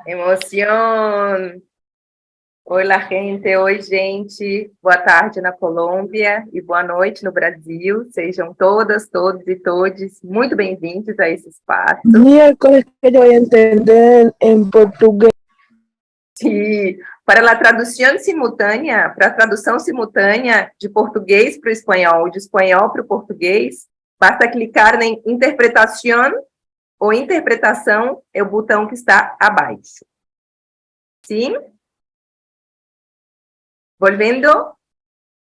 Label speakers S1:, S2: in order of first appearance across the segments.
S1: Emoção! Olá, gente! Oi, gente! Boa tarde na Colômbia e boa noite no Brasil. Sejam todas, todos e todes muito bem-vindos a esse espaço.
S2: Miércoles que yo voy a entender en portugués.
S1: E para a tradução simultânea, para a tradução simultânea de português para o espanhol, de espanhol para o português, basta clicar em interpretação ou interpretação, é o botão que está abaixo. Sim? Volvendo?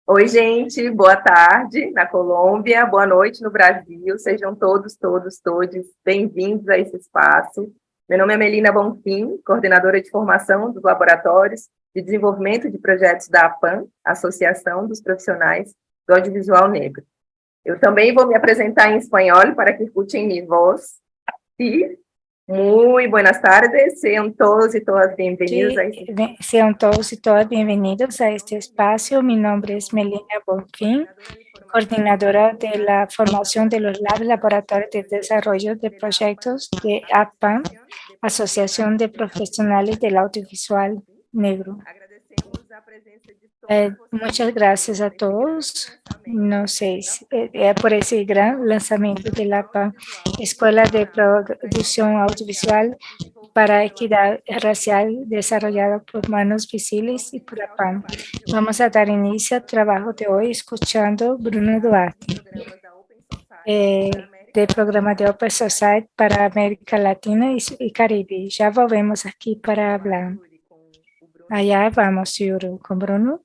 S1: Oi, gente, boa tarde na Colômbia, boa noite no Brasil, sejam todos, todos bem-vindos a esse espaço. Meu nome é Melina Bonfim, coordenadora de formação dos laboratórios de desenvolvimento de projetos da APAN, Associação dos Profissionais do Audiovisual Negro. Eu também vou me apresentar em espanhol para que escutem minha voz. E muito buenas tardes, sejam todos e todas bem-vindos a este espaço.
S3: Sean todos y todas bienvenidos a este espacio. Mi nombre es Melina Bonfim, coordinadora de la formación de los laboratorios de desarrollo de proyectos de APAN, Asociación de Profesionales del Audiovisual Negro. Muchas gracias a todos. No sé, por ese gran lanzamiento de la APAN, Escuela de Producción Audiovisual para Equidad Racial, desarrollada por Manos Visibles y por APAN. Vamos a dar inicio al trabajo de hoy escuchando Bruno Duarte, del programa de Open Society para América Latina y Caribe. Ya volvemos aquí para hablar. Allá vamos, Yuri, con Bruno.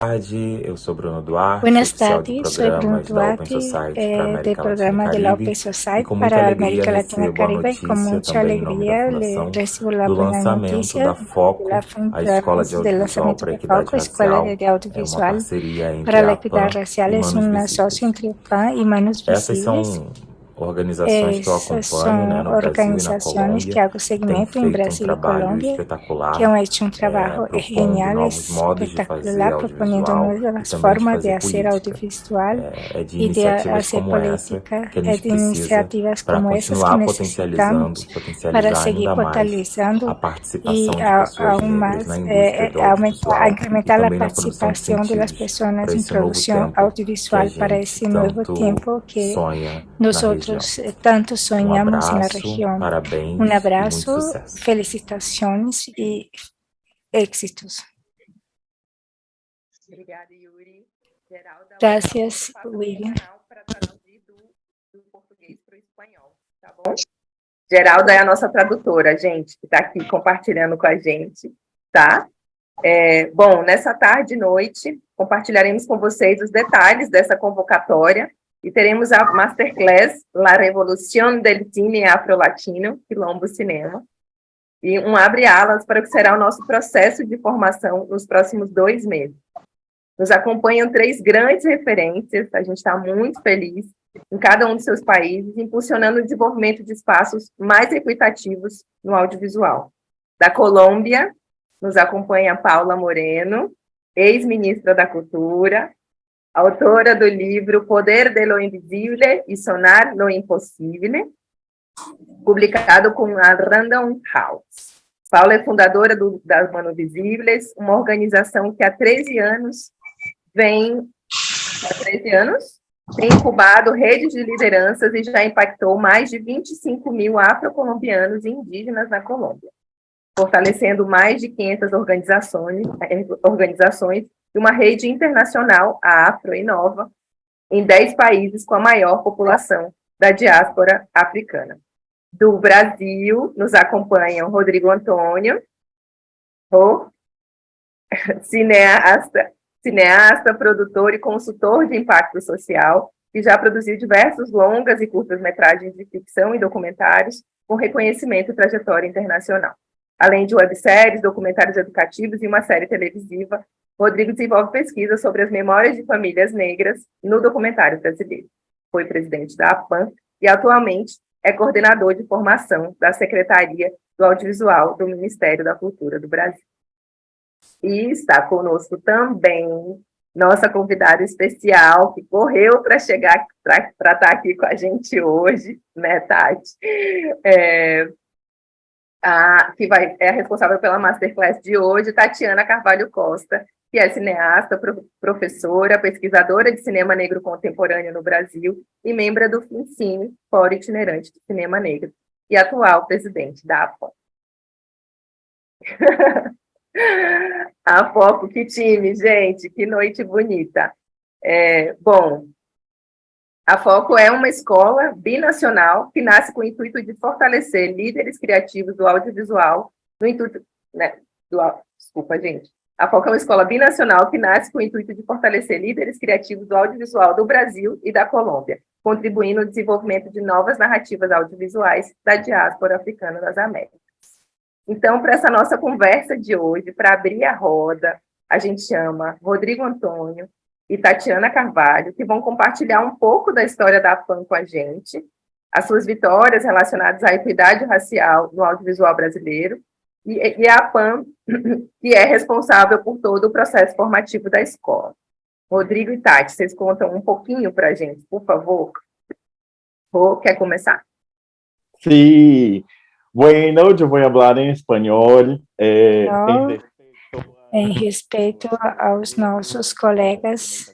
S4: Eu sou Bruno Duarte,
S3: Buenas
S4: oficial de
S3: tardes, soy Bruno
S4: programas
S3: Duarte,
S4: da Open Society
S3: del programa de
S4: para América
S3: la
S4: Latina
S3: Open
S4: e
S3: Society
S4: com muita
S3: para
S4: alegria
S3: América Latina y
S4: recebo a
S3: Caribe. Con
S4: notícia
S3: mucha
S4: também em nome da
S3: alegría
S4: Fundação
S3: recibo la
S4: do
S3: buena
S4: lançamento
S3: noticia
S4: da FOCO,
S3: de la
S4: a Escola de
S3: del
S4: Audiovisual
S3: lanzamiento
S4: para a
S3: de
S4: Equidade
S3: FOCO, Escuela
S4: Racial,
S3: de
S4: é uma
S3: Audiovisual
S4: parceria entre
S3: para la
S4: a
S3: Equidad
S4: APAN
S3: Racial.
S4: e
S3: Es
S4: Manos
S3: un asocio
S4: Visíveis.
S3: entre APAN y Manos
S4: Essas
S3: Visibles.
S4: são organizações que eu
S3: Essas
S4: acompanho, né,
S3: são
S4: no Brasil e na
S3: organizações que
S4: Colômbia,
S3: hago
S4: que têm
S3: segmento em
S4: feito um
S3: Brasil e
S4: trabalho
S3: Colômbia, que
S4: espetacular,
S3: han hecho un trabajo
S4: propondo
S3: genial,
S4: novos modos de fazer
S3: espectacular, proponiendo
S4: audiovisual e
S3: nuevas
S4: também de
S3: formas de
S4: fazer
S3: hacer
S4: política.
S3: audiovisual
S4: É de
S3: y de
S4: iniciativas
S3: hacer
S4: como essa
S3: política,
S4: que a
S3: de
S4: gente precisa
S3: iniciativas
S4: para
S3: como esas que
S4: continuar
S3: necesitamos para
S4: potencializar
S3: seguir
S4: ainda mais
S3: fortalecendo
S4: a
S3: y
S4: participação de pessoas
S3: aún
S4: negras na
S3: más
S4: indústria do audiovisual e
S3: incrementar la
S4: também na produção de
S3: participación de las
S4: conteúdos
S3: personas
S4: para
S3: en
S4: esse novo
S3: producción
S4: tempo que a
S3: audiovisual para
S4: gente
S3: ese nuevo
S4: tanto
S3: tiempo que
S4: sonha na região.
S3: nosotros tanto soñamos en la
S4: Abraço,
S3: región. Un
S4: parabéns e muito
S3: abrazo,
S4: sucesso.
S3: felicitaciones y éxitos.
S1: Obrigada, Yuri. Geralda,
S3: Gracias,
S1: passa pro
S3: William.
S1: canal para traduzir do português para o espanhol, tá bom? Geralda é a nossa tradutora, gente, que está aqui compartilhando com a gente, tá? Bom, nessa tarde e noite, compartilharemos com vocês os detalhes dessa convocatória e teremos a Masterclass La Revolución del Cine Afro-Latino, Quilombo Cinema, e um abre-alas para o que será o nosso processo de formação nos próximos 2 meses. Nos acompanham 3 grandes referências, a gente está muito feliz, em cada um de seus países, impulsionando o desenvolvimento de espaços mais equitativos no audiovisual. Da Colômbia, nos acompanha Paula Moreno, ex-ministra da Cultura, autora do livro Poder de lo Invisible e Sonar lo Impossível, publicado com a Random House. Paula é fundadora das Manos Visibles, uma organização que há 13 anos tem incubado redes de lideranças e já impactou mais de 25 mil afrocolombianos e indígenas na Colômbia, fortalecendo mais de 500 organizações e uma rede internacional, a Afro Inova, em 10 países com a maior população da diáspora africana. Do Brasil, nos acompanham Rodrigo Antônio, cineasta, produtor e consultor de impacto social, que já produziu diversos longas e curtas-metragens de ficção e documentários com reconhecimento e trajetória internacional. Além de webséries, documentários educativos e uma série televisiva, Rodrigo desenvolve pesquisas sobre as memórias de famílias negras no documentário brasileiro. Foi presidente da APAN e, atualmente, é coordenador de formação da Secretaria do Audiovisual do Ministério da Cultura do Brasil. E está conosco também nossa convidada especial, que correu para chegar, para estar aqui com a gente hoje, né, Tati? É a responsável pela Masterclass de hoje, Tatiana Carvalho Costa, que é cineasta, professora, pesquisadora de cinema negro contemporâneo no Brasil e membro do FINCINE, Fórum Itinerante de Cinema Negro, e atual presidente da APOC. A Foco, que time, gente, que noite bonita. Bom, a Foco é uma escola binacional que nasce com o intuito de fortalecer líderes criativos do audiovisual, no intuito, né, desculpa, gente. A Foco é uma escola binacional que nasce com o intuito de fortalecer líderes criativos do audiovisual do Brasil e da Colômbia, contribuindo no desenvolvimento de novas narrativas audiovisuais da diáspora africana das Américas. Então, para essa nossa conversa de hoje, para abrir a roda, a gente chama Rodrigo Antônio e Tatiana Carvalho, que vão compartilhar um pouco da história da PAN com a gente, as suas vitórias relacionadas à equidade racial no audiovisual brasileiro, e a PAN, que é responsável por todo o processo formativo da escola. Rodrigo e Tati, vocês contam um pouquinho para a gente, por favor? Rô, quer começar?
S5: Sí, bueno, yo voy a hablar en español.
S3: Em respeito aos nossos colegas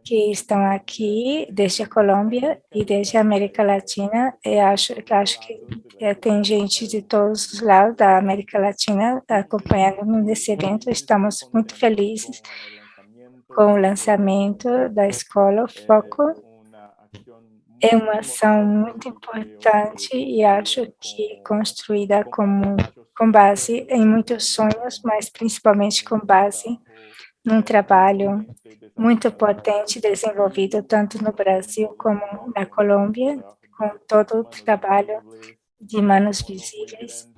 S3: que estão aqui desde a Colômbia e desde a América Latina. Eu acho que tem gente de todos os lados da América Latina acompanhando nesse evento. Estamos muito felizes com o lançamento da escola. O Foco é uma ação muito importante e acho que construída com base em muitos sonhos, mas principalmente com base num trabalho muito potente desenvolvido tanto no Brasil como na Colômbia, com todo o trabalho de Manos Visíveis.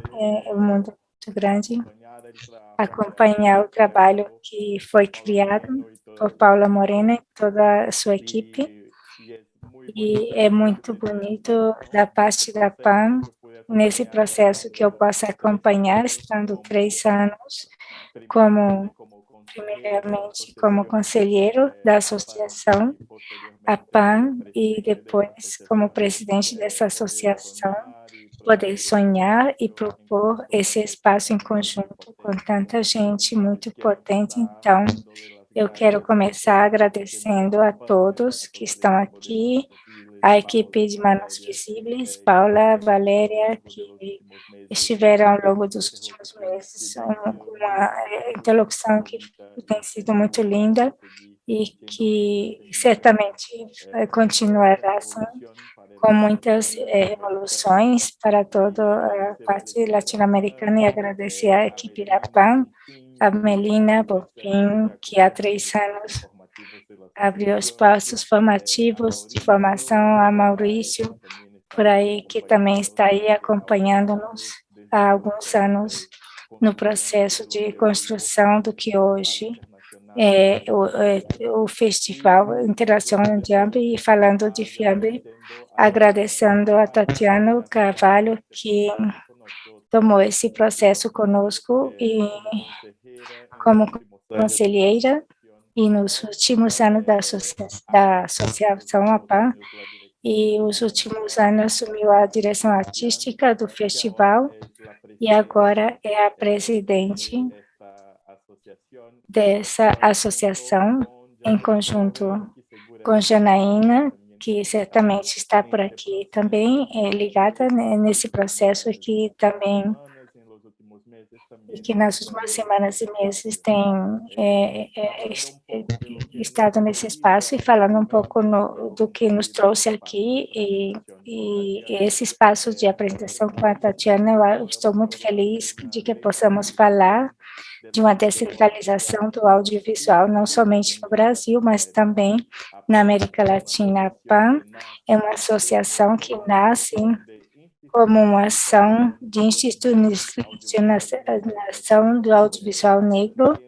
S3: É um mundo muito grande. Acompanhar o trabalho que foi criado por Paula Morena e toda a sua equipe. E é muito bonito da parte da PAN, nesse processo que eu posso acompanhar, estando 3 anos primeiramente como conselheiro da associação, a PAN, e depois como presidente dessa associação, poder sonhar e propor esse espaço em conjunto com tanta gente muito potente. Então, eu quero começar agradecendo a todos que estão aqui, a equipe de Manos Visíveis, Paula, Valéria, que estiveram ao longo dos últimos meses, uma interlocução que tem sido muito linda e que certamente continuará assim, com muitas evoluções para toda a parte latino-americana, e agradecer à equipe da PAN, a Melina Bofim, que há 3 anos abriu espaços formativos de formação, a Maurício, por aí, que também está aí acompanhando-nos há alguns anos no processo de construção do que hoje é o Festival Interação de Fiambre. E falando de Fiambre, agradecendo a Tatiana Carvalho, que tomou esse processo conosco e como conselheira, e nos últimos anos da Associação APAN, e os últimos anos assumiu a direção artística do festival, e agora é a presidente dessa associação, em conjunto com Janaína, que certamente está por aqui também, ligada nesse processo, que também e que nas últimas semanas e meses tem estado nesse espaço e falando um pouco do que nos trouxe aqui, e esse espaço de apresentação com a Tatiana, eu estou muito feliz de que possamos falar de uma descentralização do audiovisual, não somente no Brasil, mas também na América Latina. A PAN é uma associação que nasce como uma ação de institucionalização do audiovisual negro.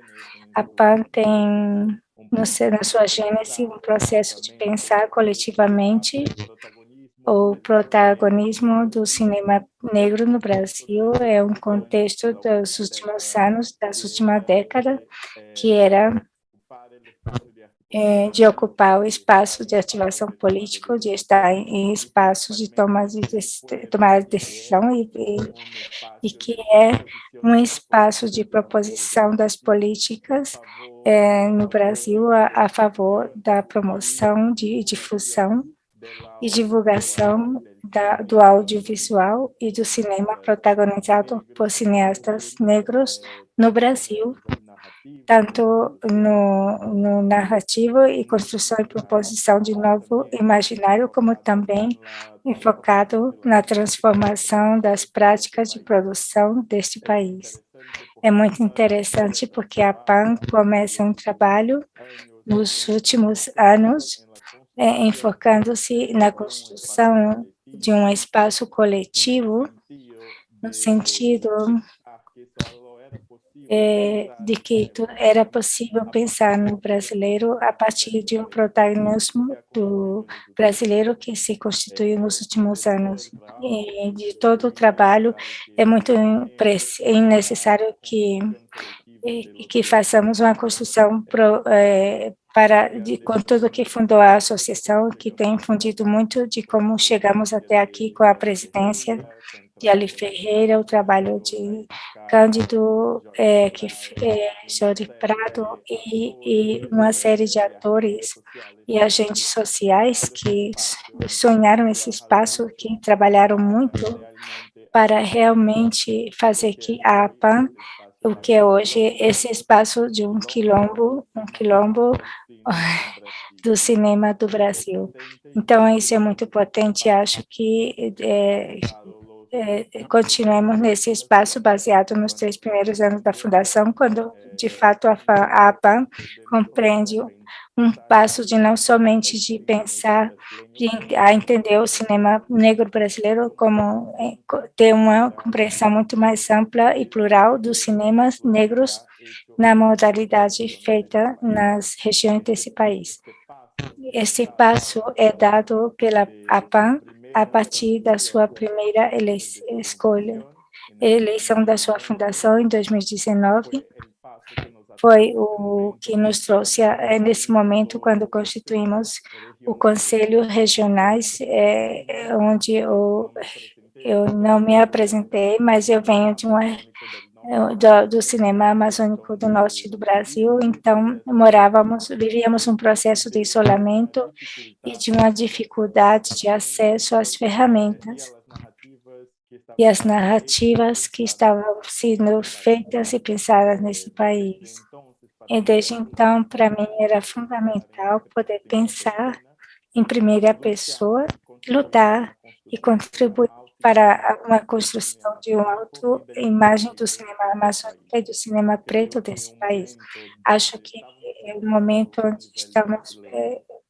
S3: A PAN tem, na sua gênese, um processo de pensar coletivamente o protagonismo do cinema negro no Brasil. É um contexto dos últimos anos, das últimas décadas, que era de ocupar o espaço de ativação política, de estar em espaços de tomar de decisão e que é um espaço de proposição das políticas no Brasil a favor da promoção, de difusão e divulgação do audiovisual e do cinema protagonizado por cineastas negros no Brasil, tanto no narrativo e construção e proposição de novo imaginário, como também enfocado na transformação das práticas de produção deste país. É muito interessante porque a PAN começa um trabalho nos últimos anos, enfocando-se na construção de um espaço coletivo, no sentido de que era possível pensar no brasileiro a partir de um protagonismo do brasileiro que se constituiu nos últimos anos. E de todo o trabalho é muito necessário que façamos uma construção com tudo que fundou a associação, que tem fundido muito de como chegamos até aqui com a presidência de Ali Ferreira, o trabalho de Cândido, Jorge Prado e uma série de atores e agentes sociais que sonharam esse espaço, que trabalharam muito para realmente fazer que a APAN, o que é hoje esse espaço de um quilombo do cinema do Brasil. Então, isso é muito potente, acho que continuemos nesse espaço baseado nos 3 primeiros anos da fundação, quando, de fato, a APAN compreende um passo de não somente de pensar, a entender o cinema negro brasileiro como ter uma compreensão muito mais ampla e plural dos cinemas negros na modalidade feita nas regiões desse país. Esse passo é dado pela APAN a partir da sua primeira eleição da sua fundação em 2019, foi o que nos trouxe nesse momento, quando constituímos o Conselho Regionais, onde eu não me apresentei, mas eu venho de do cinema amazônico do norte do Brasil, então vivíamos um processo de isolamento e de uma dificuldade de acesso às ferramentas e às narrativas que estavam sendo feitas e pensadas nesse país. E desde então, para mim, era fundamental poder pensar em primeira pessoa, lutar e contribuir para uma construção de uma autoimagem do cinema amazônico e do cinema preto desse país. Acho que é um momento onde estamos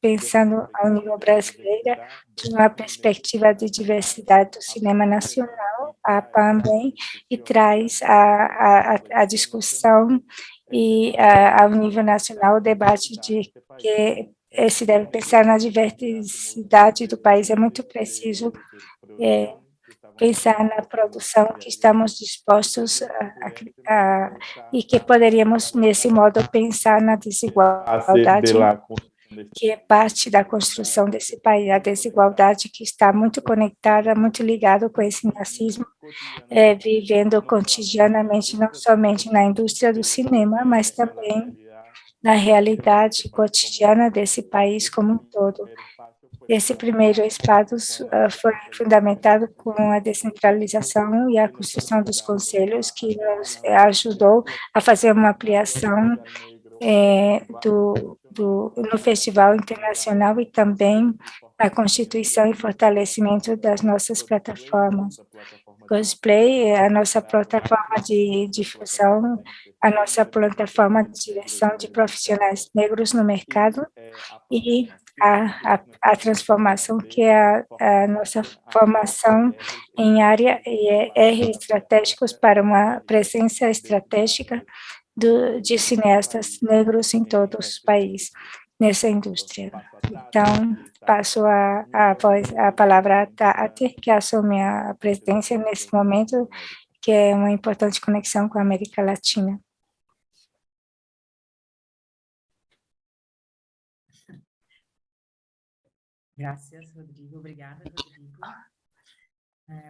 S3: pensando ao nível brasileiro, de uma perspectiva de diversidade do cinema nacional, a PAN vem e traz a discussão e ao nível nacional o debate de que se deve pensar na diversidade do país. É muito preciso pensar na produção que estamos dispostos e que poderíamos, nesse modo, pensar na desigualdade, que é parte da construção desse país, a desigualdade que está muito conectada, muito ligada com esse racismo, vivendo cotidianamente, não somente na indústria do cinema, mas também na realidade cotidiana desse país como um todo. Esse primeiro espaço foi fundamentado com a descentralização e a construção dos conselhos, que nos ajudou a fazer uma ampliação no Festival Internacional e também a constituição e fortalecimento das nossas plataformas. Cosplay é a nossa plataforma de difusão, a nossa plataforma de direção de profissionais negros no mercado e a transformação que é a nossa formação em área e R estratégicos para uma presença estratégica de cineastas negros em todos os países nessa indústria. Então, passo a palavra a Tati, que assume a presidência nesse momento, que é uma importante conexão com a América Latina.
S6: Gracias, Rodrigo. Obrigada, Rodrigo.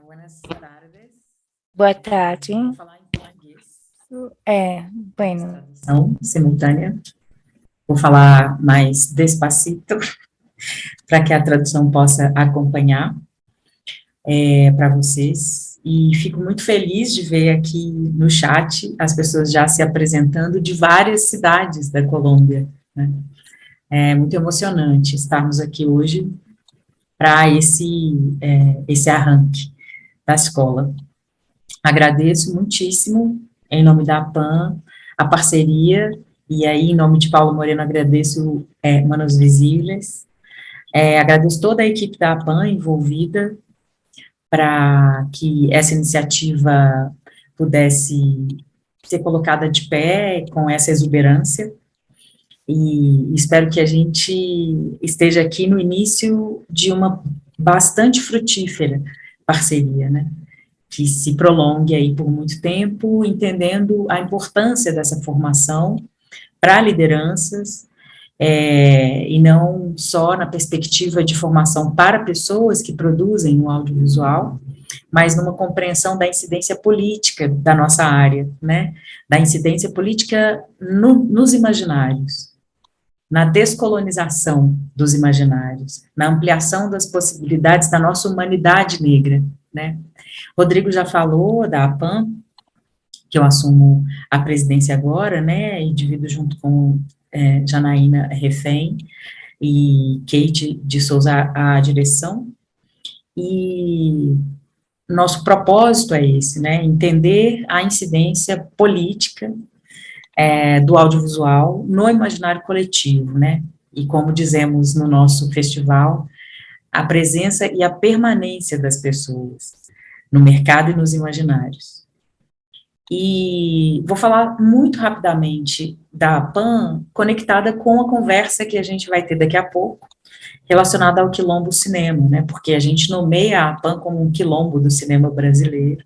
S6: Buenas tardes.
S3: Boa tarde.
S6: Vou falar em português.
S3: Bueno,
S6: Tradução simultânea. Vou falar mais despacito, para que a tradução possa acompanhar para vocês. E fico muito feliz de ver aqui no chat as pessoas já se apresentando de várias cidades da Colômbia, né? É muito emocionante estarmos aqui hoje para esse arranque da escola. Agradeço muitíssimo, em nome da APAN, a parceria, e aí, em nome de Paulo Moreno, agradeço Manos Visíveis, agradeço toda a equipe da APAN envolvida para que essa iniciativa pudesse ser colocada de pé com essa exuberância, e espero que a gente esteja aqui no início de uma bastante frutífera parceria, né, que se prolongue aí por muito tempo, entendendo a importância dessa formação para lideranças, e não só na perspectiva de formação para pessoas que produzem o audiovisual, mas numa compreensão da incidência política da nossa área, né, da incidência política nos imaginários, na descolonização dos imaginários, na ampliação das possibilidades da nossa humanidade negra, né. Rodrigo já falou da APAN, que eu assumo a presidência agora, né, e divido junto com Janaína Refém e Kate de Souza a direção, e nosso propósito é esse, né, entender a incidência política do audiovisual no imaginário coletivo, né, e como dizemos no nosso festival, a presença e a permanência das pessoas no mercado e nos imaginários. E vou falar muito rapidamente da PAN, conectada com a conversa que a gente vai ter daqui a pouco, relacionada ao Quilombo Cinema, né, porque a gente nomeia a PAN como um quilombo do cinema brasileiro,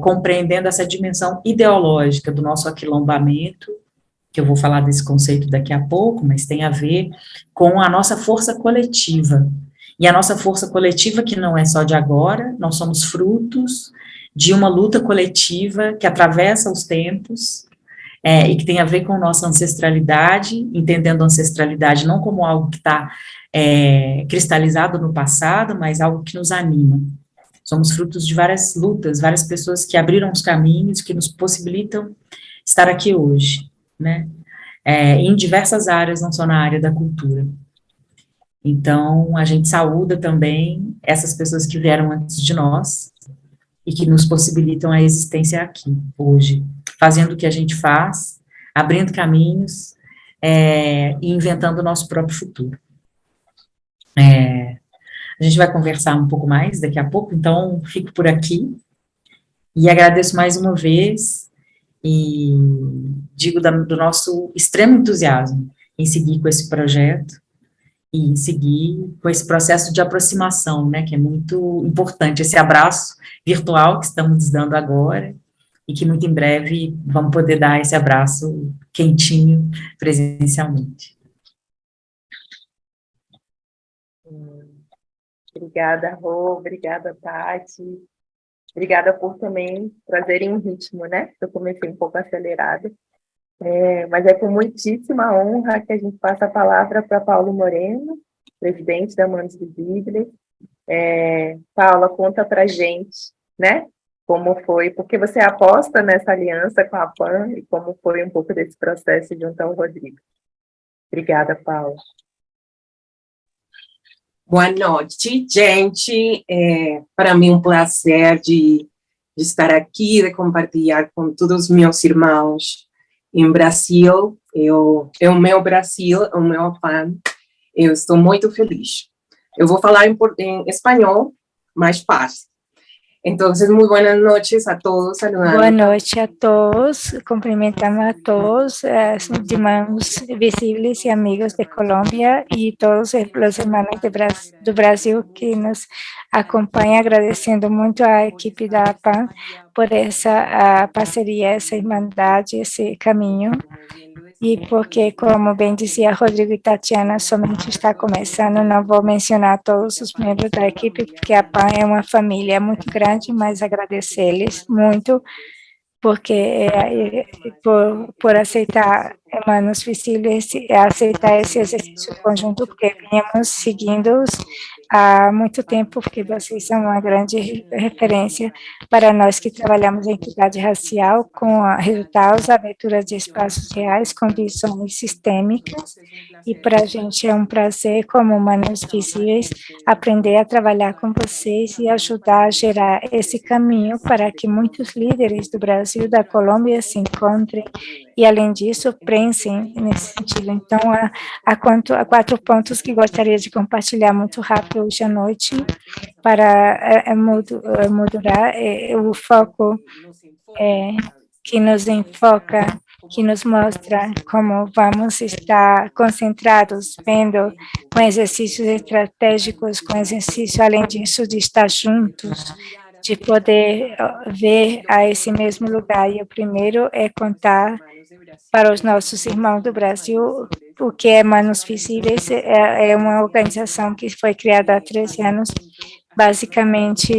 S6: compreendendo essa dimensão ideológica do nosso aquilombamento, que eu vou falar desse conceito daqui a pouco, mas tem a ver com a nossa força coletiva, e a nossa força coletiva que não é só de agora, nós somos frutos de uma luta coletiva que atravessa os tempos, e que tem a ver com nossa ancestralidade, entendendo a ancestralidade não como algo que está cristalizado no passado, mas algo que nos anima. Somos frutos de várias lutas, várias pessoas que abriram os caminhos, que nos possibilitam estar aqui hoje, né, em diversas áreas, não só na área da cultura. Então, a gente saúda também essas pessoas que vieram antes de nós, e que nos possibilitam a existência aqui, hoje, fazendo o que a gente faz, abrindo caminhos, e inventando o nosso próprio futuro. A gente vai conversar um pouco mais daqui a pouco, então fico por aqui, e agradeço mais uma vez, e digo do nosso extremo entusiasmo em seguir com esse projeto, e seguir com esse processo de aproximação, né, que é muito importante, esse abraço virtual que estamos dando agora, e que muito em breve vamos poder dar esse abraço quentinho presencialmente.
S1: Obrigada, Rô, obrigada, Tati, obrigada por também trazerem um ritmo, né, eu comecei um pouco acelerada, mas é com muitíssima honra que a gente passa a palavra para Paulo Moreno, presidente da Manos Visíveis. Paula, conta para a gente, né, como foi, porque você aposta nessa aliança com a PAN e como foi um pouco desse processo junto ao Rodrigo. Obrigada, Paula.
S7: Boa noite, gente. Para mim um prazer de estar aqui, de compartilhar com todos os meus irmãos em Brasil, o meu Brasil, o meu PAN, eu estou muito feliz. Eu vou falar em espanhol, mais fácil. Então, muito boas noites a todos.
S3: boa noite a todos. Cumprimentamos a todos, os irmãos visíveis e amigos de Colômbia e todos os irmãos do Brasil que nos acompanham, agradecendo muito à equipe da PAN por essa parceria, essa irmandade, esse caminho. E porque, como bem dizia Rodrigo e Tatiana, somente está começando, não vou mencionar todos os membros da equipe, porque a PAN é uma família muito grande, mas agradecer-lhes muito porque por aceitar Manos Visíveis, aceitar esse exercício conjunto, porque viemos seguindo-os há muito tempo, porque vocês são uma grande referência para nós que trabalhamos em equidade racial, com resultados, abertura de espaços reais, com visões sistêmicas, e para a gente é um prazer, como Manos Visíveis, aprender a trabalhar com vocês e ajudar a gerar esse caminho para que muitos líderes do Brasil, da Colômbia se encontrem e, além disso, pensem nesse sentido. Então, há 4 pontos que gostaria de compartilhar muito rápido hoje à noite para modular o foco que nos enfoca, que nos mostra como vamos estar concentrados, vendo com exercícios estratégicos, com exercício, além disso, de estar juntos, de poder ver a esse mesmo lugar. E o primeiro é contar para os nossos irmãos do Brasil o que é Manos Visíveis. É uma organização que foi criada há 13 anos. Basicamente,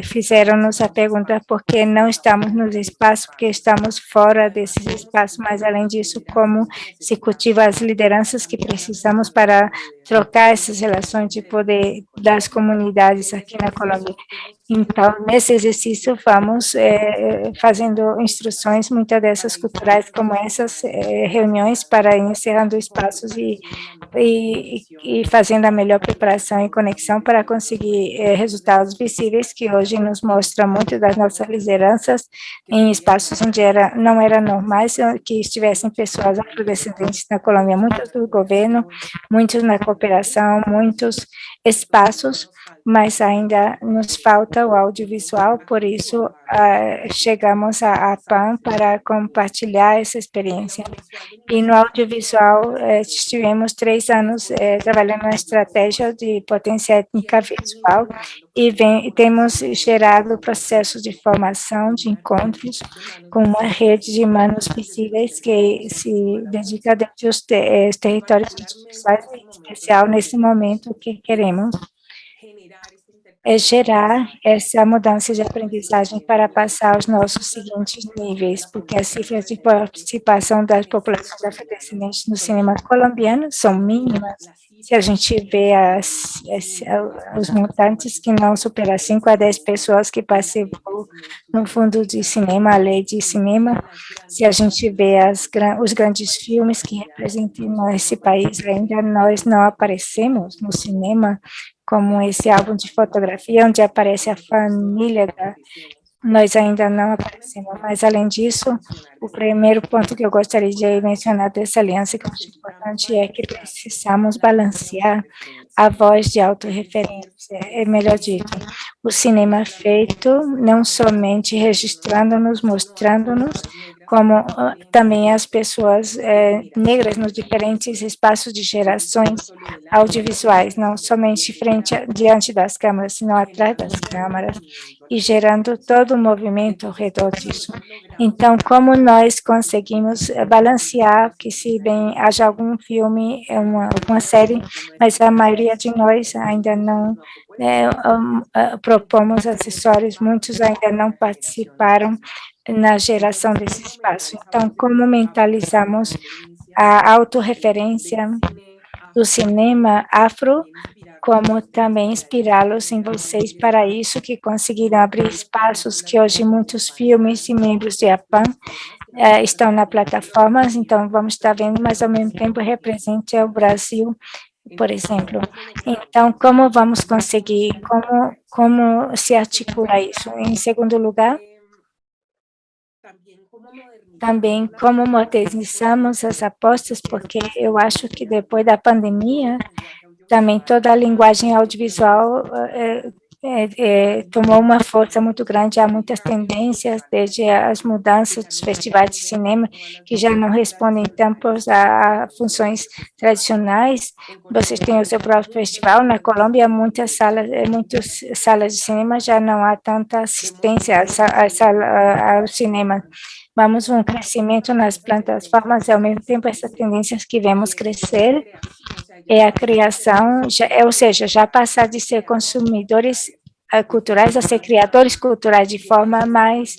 S3: fizeram-nos a pergunta por que não estamos nos espaços, porque estamos fora desses espaços, mas, além disso, como se cultiva as lideranças que precisamos para trocar essas relações de poder das comunidades aqui na Colômbia. Então, nesse exercício, vamos fazendo instruções, muitas dessas culturais, como essas reuniões, para encerrando espaços e fazendo a melhor preparação e conexão para conseguir resultados visíveis, que hoje nos mostram muito das nossas lideranças em espaços onde não era normais que estivessem pessoas afrodescendentes na Colômbia, muitos do governo, muitos na cooperação, muitos espaços, mas ainda nos falta o audiovisual, por isso chegamos à PAN para compartilhar essa experiência. E no audiovisual estivemos 3 anos trabalhando na estratégia de potência étnica visual e temos gerado processos de formação, de encontros, com uma rede de manos visíveis que se dedica dentro dos territórios visuais, em especial nesse momento o que queremos é gerar essa mudança de aprendizagem para passar aos nossos seguintes níveis, porque as cifras de participação das populações afrodescendentes no cinema colombiano são mínimas. Se a gente vê os montantes que não superam 5 a 10 pessoas que participam no fundo de cinema, a lei de cinema, se a gente vê os grandes filmes que representam esse país, ainda nós não aparecemos no cinema, como esse álbum de fotografia, onde aparece a família nós ainda não aparecemos, mas, além disso, o primeiro ponto que eu gostaria de mencionar dessa aliança, que eu acho importante, é que precisamos balancear a voz de autorreferência, melhor dito, o cinema feito não somente registrando-nos, mostrando-nos, como também as pessoas negras nos diferentes espaços de gerações audiovisuais, não somente diante das câmeras, senão atrás das câmeras, e gerando todo o movimento ao redor disso. Então, como nós conseguimos balancear, que se bem haja algum filme, alguma série, mas a maioria de nós ainda não propomos acessórios, muitos ainda não participaram na geração desse espaço. Então, como mentalizamos a autorreferência do cinema afro, como também inspirá-los em vocês para isso, que conseguiram abrir espaços que hoje muitos filmes e membros de APAN estão na plataforma, então vamos estar vendo, mas ao mesmo tempo represente o Brasil, por exemplo. Então, como vamos conseguir, como se articula isso? Em segundo lugar, também como modernizamos as apostas, porque eu acho que depois da pandemia, também toda a linguagem audiovisual tomou uma força muito grande. Há muitas tendências, desde as mudanças dos festivais de cinema, que já não respondem tanto a funções tradicionais. Vocês têm o seu próprio festival. Na Colômbia, muitas salas de cinema já não há tanta assistência ao cinema. Vamos um crescimento nas plataformas e, ao mesmo tempo, essas tendências que vemos crescer é a criação, ou seja, já passar de ser consumidores culturais a ser criadores culturais de forma mais...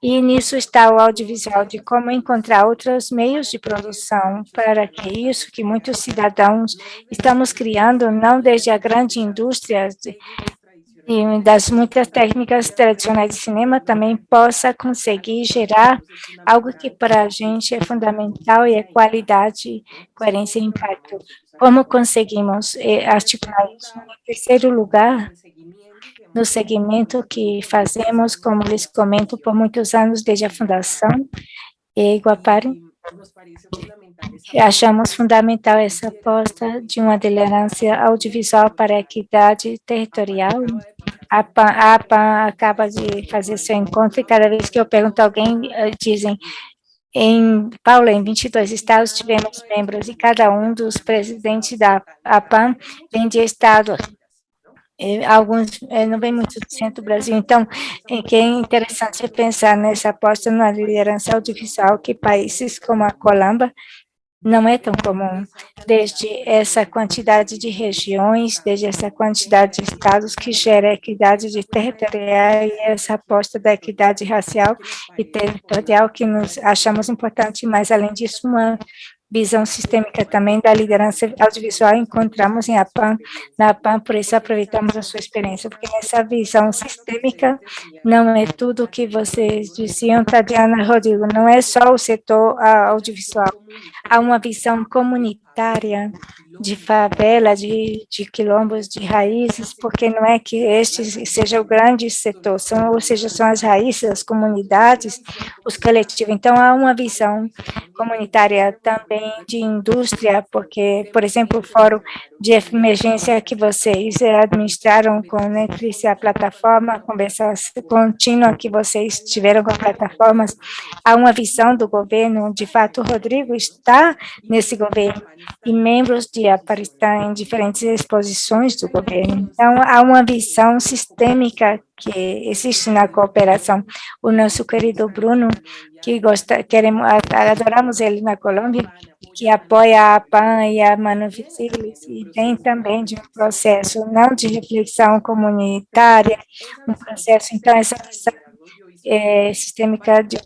S3: E nisso está o audiovisual, de como encontrar outros meios de produção para que isso que muitos cidadãos estamos criando, não desde a grande indústria e das muitas técnicas tradicionais de cinema, também possa conseguir gerar algo que para a gente é fundamental e é qualidade, coerência e impacto. Como conseguimos articular isso? Em terceiro lugar, no segmento que fazemos, como lhes comento, por muitos anos, desde a fundação, Iguapari, achamos fundamental essa aposta de uma liderança audiovisual para a equidade territorial. A APAN acaba de fazer seu encontro e cada vez que eu pergunto a alguém, dizem, Paula, em 22 estados tivemos membros e cada um dos presidentes da APAN vem de estado. Alguns não vem muito do centro do Brasil, então que é interessante pensar nessa aposta na liderança audiovisual que países como a Colômbia não é tão comum, desde essa quantidade de regiões, desde essa quantidade de estados que gera equidade de territorial e essa aposta da equidade racial e territorial que nos achamos importante, mas além disso uma visão sistêmica também da liderança audiovisual encontramos na APAN, por isso aproveitamos a sua experiência, porque nessa visão sistêmica não é tudo o que vocês diziam, Tatiana, Rodrigo, não é só o setor audiovisual, há uma visão comunitária de favela, de quilombos, de raízes, porque não é que este seja o grande setor, ou seja, são as raízes, as comunidades, os coletivos. Então, há uma visão comunitária também de indústria, porque, por exemplo, o fórum de emergência que vocês administraram com a Netflix, a plataforma, a conversa contínua que vocês tiveram com as plataformas, há uma visão do governo, de fato, o Rodrigo está nesse governo, e membros de aparecer em diferentes exposições do governo. Então, há uma visão sistêmica que existe na cooperação. O nosso querido Bruno, que adoramos ele na Colômbia, que apoia a APAN e a Mano Visibles, e vem também de um processo, não de reflexão comunitária, um processo, então, essa visão sistêmica de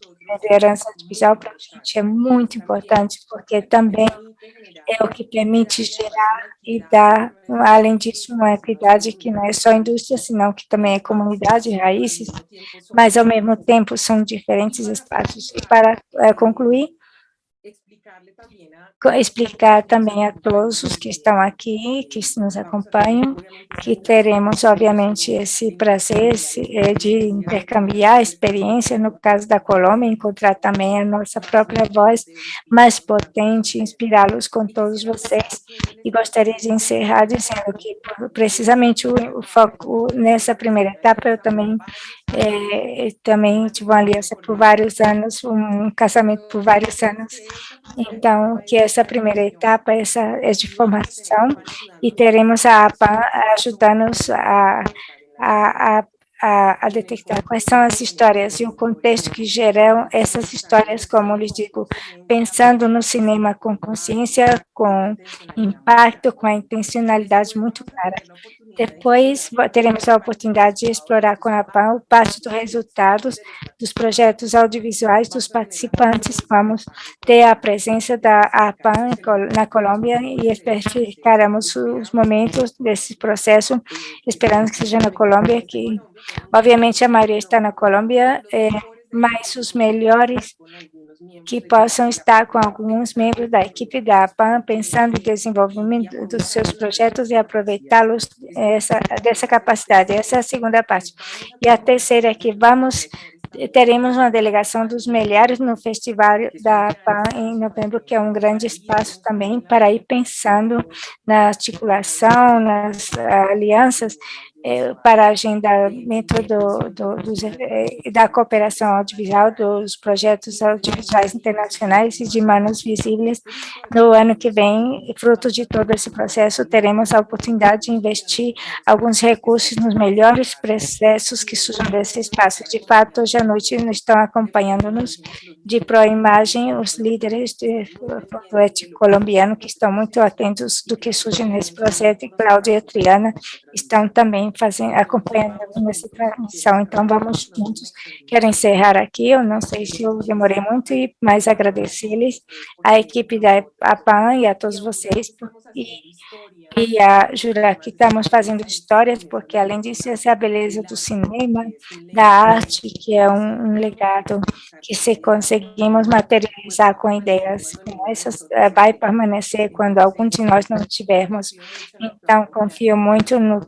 S3: liderança audiovisual para a gente é muito importante, porque também é o que permite gerar e dar, além disso, uma equidade que não é só indústria, senão que também é comunidade, raízes, mas, ao mesmo tempo, são diferentes espaços. E, para concluir, explicar também a todos os que estão aqui, que nos acompanham, que teremos, obviamente, esse prazer de intercambiar experiência, no caso da Colômbia, encontrar também a nossa própria voz mais potente, inspirá-los com todos vocês. E gostaria de encerrar dizendo que, precisamente, o foco nessa primeira etapa, eu também tive uma aliança por vários anos, um casamento por vários anos. Então, que essa primeira etapa é de formação e teremos a APAN ajudando-nos a detectar quais são as histórias e o contexto que geram essas histórias, como lhes digo, pensando no cinema com consciência, com impacto, com a intencionalidade muito clara. Depois, teremos a oportunidade de explorar com a APAN parte dos resultados dos projetos audiovisuais dos participantes. Vamos ter a presença da APAN na Colômbia e especificaremos os momentos desse processo, esperando que seja na Colômbia, que, obviamente, a maioria está na Colômbia, mas os melhores que possam estar com alguns membros da equipe da APAN, pensando no desenvolvimento dos seus projetos e aproveitá-los dessa capacidade. Essa é a segunda parte. E a terceira é que teremos uma delegação dos melhores no festival da APAN em novembro, que é um grande espaço também para ir pensando na articulação, nas alianças para agendamento da cooperação audiovisual, dos projetos audiovisuais internacionais e de manos visíveis. No ano que vem, fruto de todo esse processo, teremos a oportunidade de investir alguns recursos nos melhores processos que surgem desse espaço. De fato, hoje à noite estão acompanhando-nos de Proimagem os líderes do ético colombiano que estão muito atentos do que surge nesse processo, e Cláudia e Triana estão também acompanhando nessa transmissão. Então, vamos juntos. Quero encerrar aqui, eu não sei se eu demorei muito, mas agradecer-lhes, a equipe da APAN e a todos vocês, e a jurar que estamos fazendo histórias, porque além disso, essa é a beleza do cinema, da arte, que é um legado que se conseguimos materializar com ideias como essas, vai permanecer quando algum de nós não tivermos. Então, confio muito no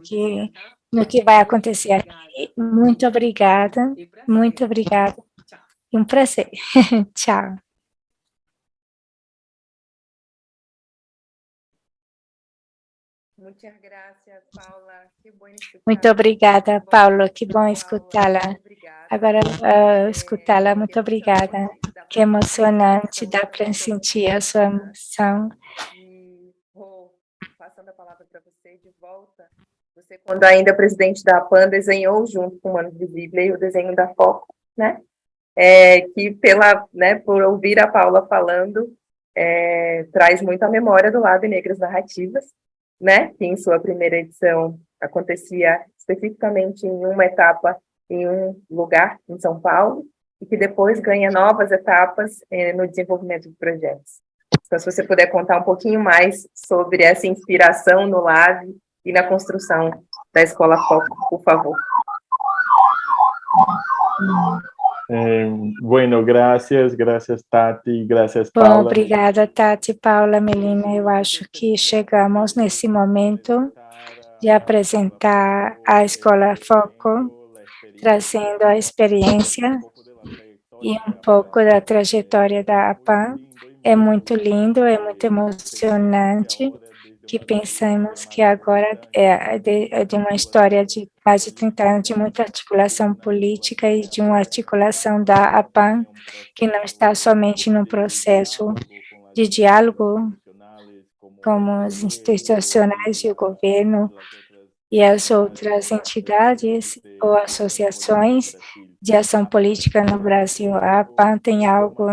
S3: que vai acontecer aqui. Muito obrigada, muito obrigada. Um prazer. Tchau. Muito obrigada, Paula. Que bom escutá-la. Agora, escutá-la, muito obrigada. Que emocionante, dá para sentir a sua emoção.
S1: Passando a palavra para você de volta. Você, quando ainda presidente da APAN, desenhou junto com o Manos Visíveis o desenho da Foco, né? Que por ouvir a Paula falando, traz muito a memória do Lab Negras Narrativas, né? Que em sua primeira edição acontecia especificamente em uma etapa, em um lugar em São Paulo, e que depois ganha novas etapas no desenvolvimento de projetos. Então, se você puder contar um pouquinho mais sobre essa inspiração no Lab e na construção da Escola Foco, por favor.
S5: Bueno, gracias Tati, gracias Paula.
S3: Bom, obrigada Tati, Paula, Melina. Eu acho que chegamos nesse momento de apresentar a Escola Foco, trazendo a experiência e um pouco da trajetória da APAN. É muito lindo, é muito emocionante, que pensamos que agora é de uma história de mais de 30 anos de muita articulação política e de uma articulação da APAN, que não está somente no processo de diálogo com os institucionais e o governo e as outras entidades ou associações de ação política no Brasil. A APAN tem algo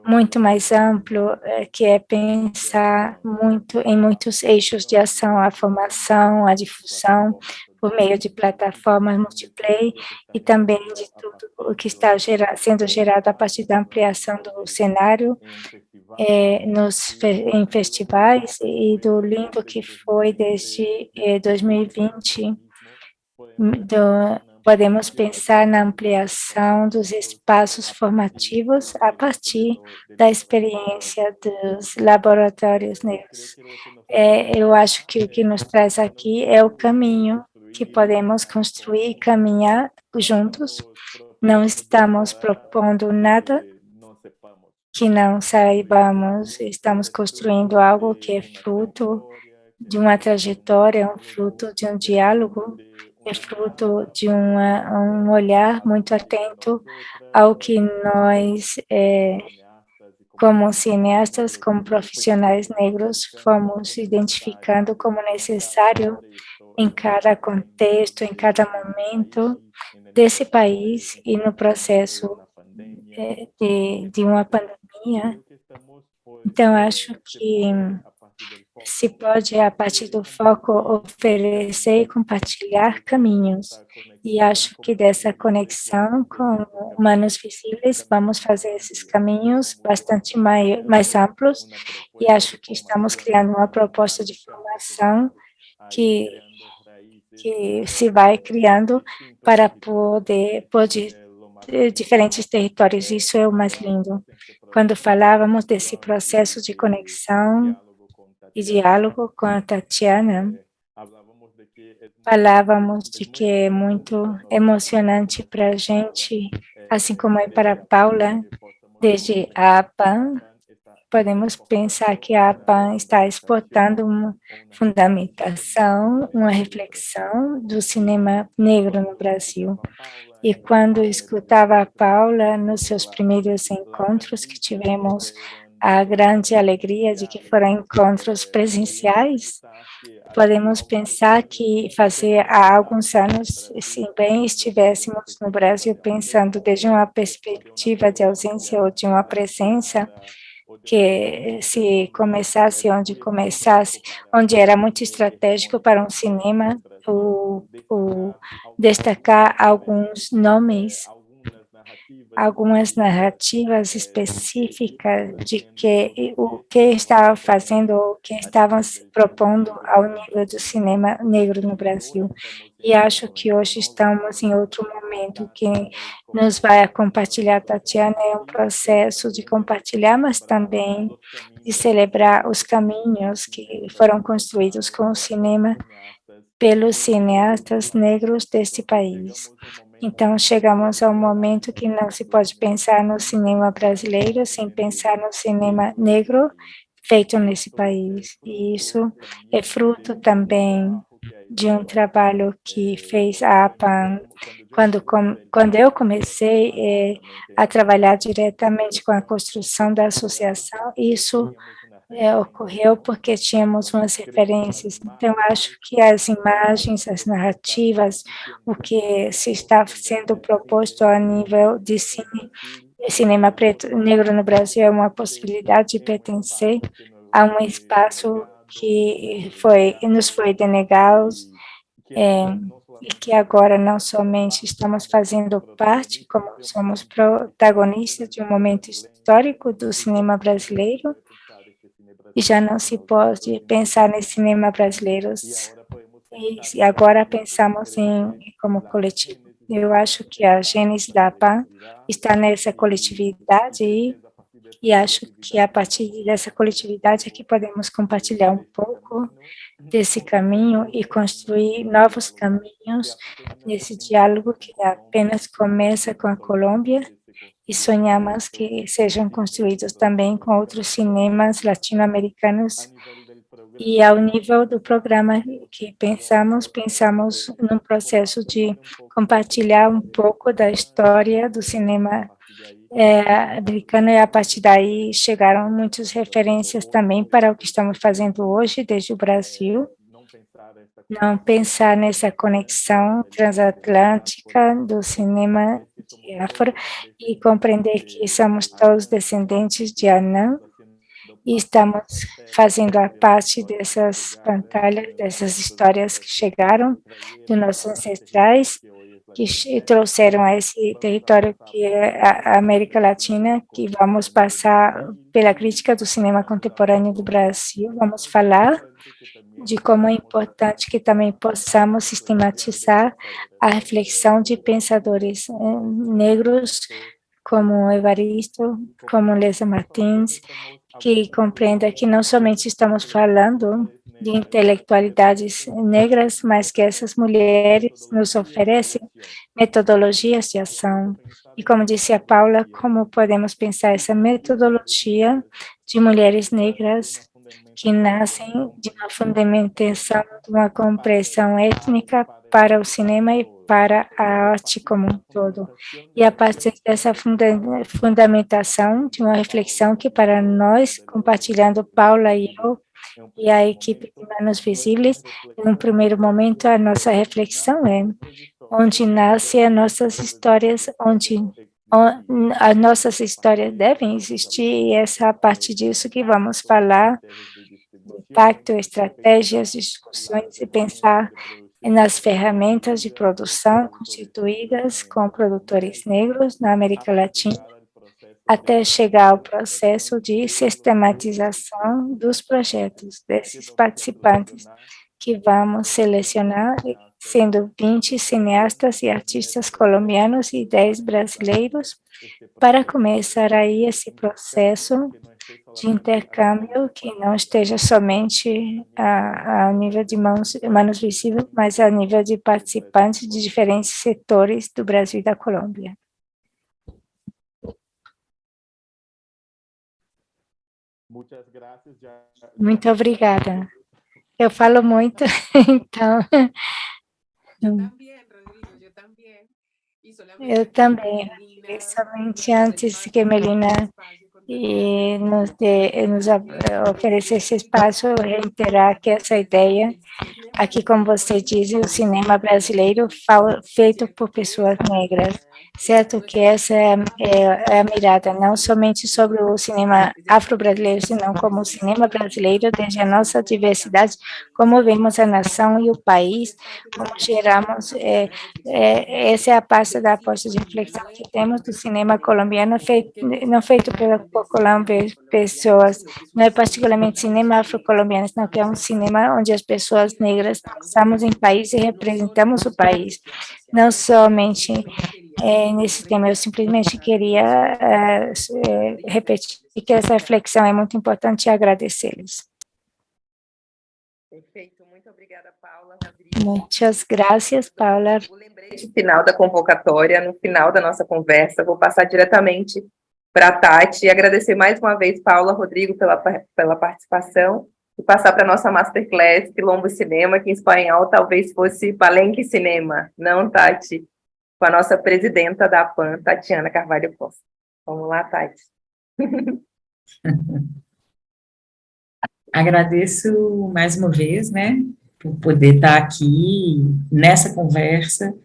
S3: muito mais amplo, que é pensar em muitos eixos de ação, a formação, a difusão, por meio de plataformas multiplayer e também de tudo o que está sendo gerado a partir da ampliação do cenário em festivais e do lindo que foi desde 2020, podemos pensar na ampliação dos espaços formativos a partir da experiência dos laboratórios negros. Eu acho que o que nos traz aqui é o caminho que podemos construir e caminhar juntos. Não estamos propondo nada que não saibamos, estamos construindo algo que é fruto de uma trajetória, um fruto de um diálogo, é fruto de um olhar muito atento ao que nós, como cineastas, como profissionais negros, fomos identificando como necessário em cada contexto, em cada momento desse país e no processo de uma pandemia. Então, acho que se pode, a partir do foco, oferecer e compartilhar caminhos. E acho que dessa conexão com humanos visíveis, vamos fazer esses caminhos bastante mais amplos, e acho que estamos criando uma proposta de formação que se vai criando para poder diferentes territórios. Isso é o mais lindo. Quando falávamos desse processo de conexão e diálogo com a Tatiana, falávamos de que é muito emocionante para a gente, assim como é para a Paula, desde a APAN, podemos pensar que a APAN está exportando uma fundamentação, uma reflexão do cinema negro no Brasil. E quando escutava a Paula nos seus primeiros encontros que tivemos, a grande alegria de que foram encontros presenciais, podemos pensar que há alguns anos, se bem estivéssemos no Brasil pensando desde uma perspectiva de ausência ou de uma presença, que se começasse onde era muito estratégico para um cinema, o destacar alguns nomes, algumas narrativas específicas de que o que estava fazendo ou o que estavam se propondo ao nível do cinema negro no Brasil. E acho que hoje estamos em outro momento que nos vai a compartilhar, Tatiana, é um processo de compartilhar, mas também de celebrar os caminhos que foram construídos com o cinema pelos cineastas negros deste país. Então, chegamos a um momento que não se pode pensar no cinema brasileiro sem pensar no cinema negro feito nesse país. E isso é fruto também de um trabalho que fez a APAN. Quando eu comecei a trabalhar diretamente com a construção da associação, isso ocorreu porque tínhamos umas referências. Então, acho que as imagens, as narrativas, o que se está sendo proposto a nível de cinema preto negro no Brasil é uma possibilidade de pertencer a um espaço que nos foi denegado, e que agora não somente estamos fazendo parte, como somos protagonistas de um momento histórico do cinema brasileiro, e já não se pode pensar nesse cinema brasileiro e agora pensamos como coletivo. Eu acho que a gênese da APAN está nessa coletividade e acho que a partir dessa coletividade é que podemos compartilhar um pouco desse caminho e construir novos caminhos nesse diálogo que apenas começa com a Colômbia e sonhamos que sejam construídos também com outros cinemas latino-americanos. E ao nível do programa que pensamos num processo de compartilhar um pouco da história do cinema americano, e a partir daí chegaram muitas referências também para o que estamos fazendo hoje desde o Brasil. Não pensar nessa conexão transatlântica do cinema de África e compreender que somos todos descendentes de Anã e estamos fazendo a parte dessas pantalhas, dessas histórias que chegaram dos nossos ancestrais, que trouxeram a esse território que é a América Latina, que vamos passar pela crítica do cinema contemporâneo do Brasil, vamos falar de como é importante que também possamos sistematizar a reflexão de pensadores negros como Evaristo, como Lesa Martins, que compreenda que não somente estamos falando de intelectualidades negras, mas que essas mulheres nos oferecem metodologias de ação. E como disse a Paula, como podemos pensar essa metodologia de mulheres negras que nascem de uma fundamentação, de uma compreensão étnica para o cinema e para a arte como um todo. E a partir dessa fundamentação, de uma reflexão que para nós, compartilhando Paula e eu, e a equipe de Manos Visíveis, em um primeiro momento, a nossa reflexão é onde nascem as nossas histórias, onde as nossas histórias devem existir, e essa é a partir disso que vamos falar, impacto, estratégias, discussões e pensar nas ferramentas de produção constituídas com produtores negros na América Latina, até chegar ao processo de sistematização dos projetos desses participantes, que vamos selecionar, sendo 20 cineastas e artistas colombianos e 10 brasileiros, para começar aí esse processo de intercâmbio que não esteja somente a nível de Manos Visíveis, mas a nível de participantes de diferentes setores do Brasil e da Colômbia.
S5: Muchas gracias.
S3: Muito obrigada. Eu falo muito, então,
S7: Yo también, Rodrigo, yo también. Y solamente
S3: eu também.
S7: Melina,
S3: Somente antes que Melina nos oferecer esse espaço, reiterar que essa ideia, aqui como você diz, o cinema brasileiro feito por pessoas negras, certo que essa é a mirada, não somente sobre o cinema afro-brasileiro, senão como o cinema brasileiro, desde a nossa diversidade, como vemos a nação e o país, como geramos, essa é a parte da aposta de reflexão que temos do cinema colombiano, não feito por pessoas, não é particularmente cinema afro-colombiano, senão que é um cinema onde as pessoas negras estamos em país e representamos o país, não somente nesse tema. Eu simplesmente queria repetir que essa reflexão é muito importante e agradecer-lhes.
S1: Perfeito, muito obrigada, Paula.
S3: Muitas graças, Paula.
S1: O lembrete final da convocatória, no final da nossa conversa, vou passar diretamente para a Tati e agradecer mais uma vez, Paula, Rodrigo, pela participação, e passar para a nossa Masterclass, Quilombo Cinema, que em espanhol talvez fosse Palenque Cinema, não, Tati? Com a nossa presidenta da APAN, Tatiana Carvalho Costa. Vamos lá, Tati.
S6: Agradeço mais uma vez, né, por poder estar aqui nessa conversa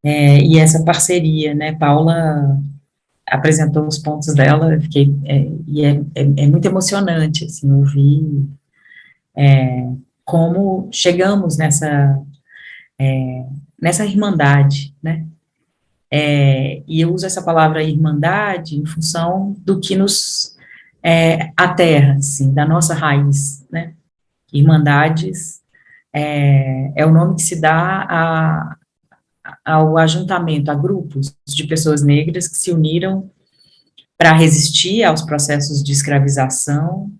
S6: e essa parceria, né, Paula apresentou os pontos dela, fiquei, é muito emocionante, assim, ouvir como chegamos nessa irmandade, né, e eu uso essa palavra irmandade em função do que nos aterra, assim, da nossa raiz, né, irmandades é o nome que se dá ao ajuntamento, a grupos de pessoas negras que se uniram para resistir aos processos de escravização,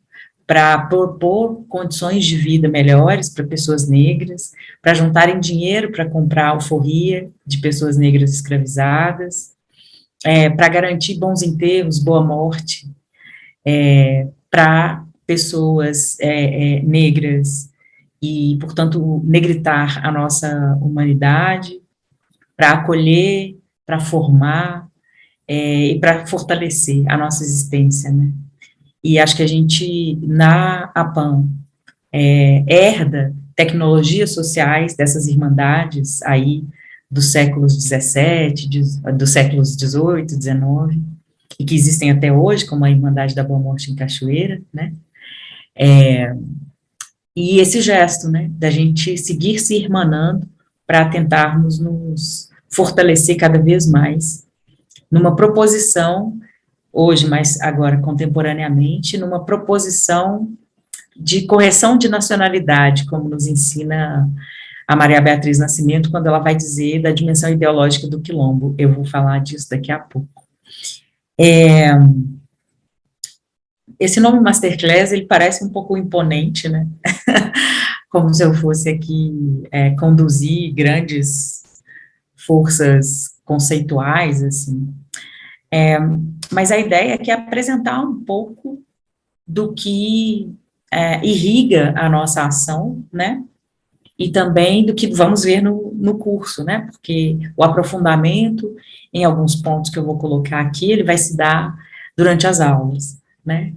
S6: para propor condições de vida melhores para pessoas negras, para juntarem dinheiro para comprar a alforria de pessoas negras escravizadas, para garantir bons enterros, boa morte, para pessoas negras e, portanto, negritar a nossa humanidade, para acolher, para formar e para fortalecer a nossa existência, né? E acho que a gente, na APAN, herda tecnologias sociais dessas irmandades aí dos séculos XVII, dos séculos XVIII, XIX, e que existem até hoje, como a Irmandade da Boa Morte em Cachoeira, né? E esse gesto, né, da gente seguir se irmanando para tentarmos nos fortalecer cada vez mais numa proposição, hoje, mas agora contemporaneamente, numa proposição de correção de nacionalidade, como nos ensina a Maria Beatriz Nascimento, quando ela vai dizer da dimensão ideológica do quilombo. Eu vou falar disso daqui a pouco. Esse nome Masterclass, ele parece um pouco imponente, né? Como se eu fosse aqui conduzir grandes forças conceituais, assim. Mas a ideia é que apresentar um pouco do que irriga a nossa ação, né? E também do que vamos ver no curso, né? Porque o aprofundamento em alguns pontos que eu vou colocar aqui, ele vai se dar durante as aulas, né?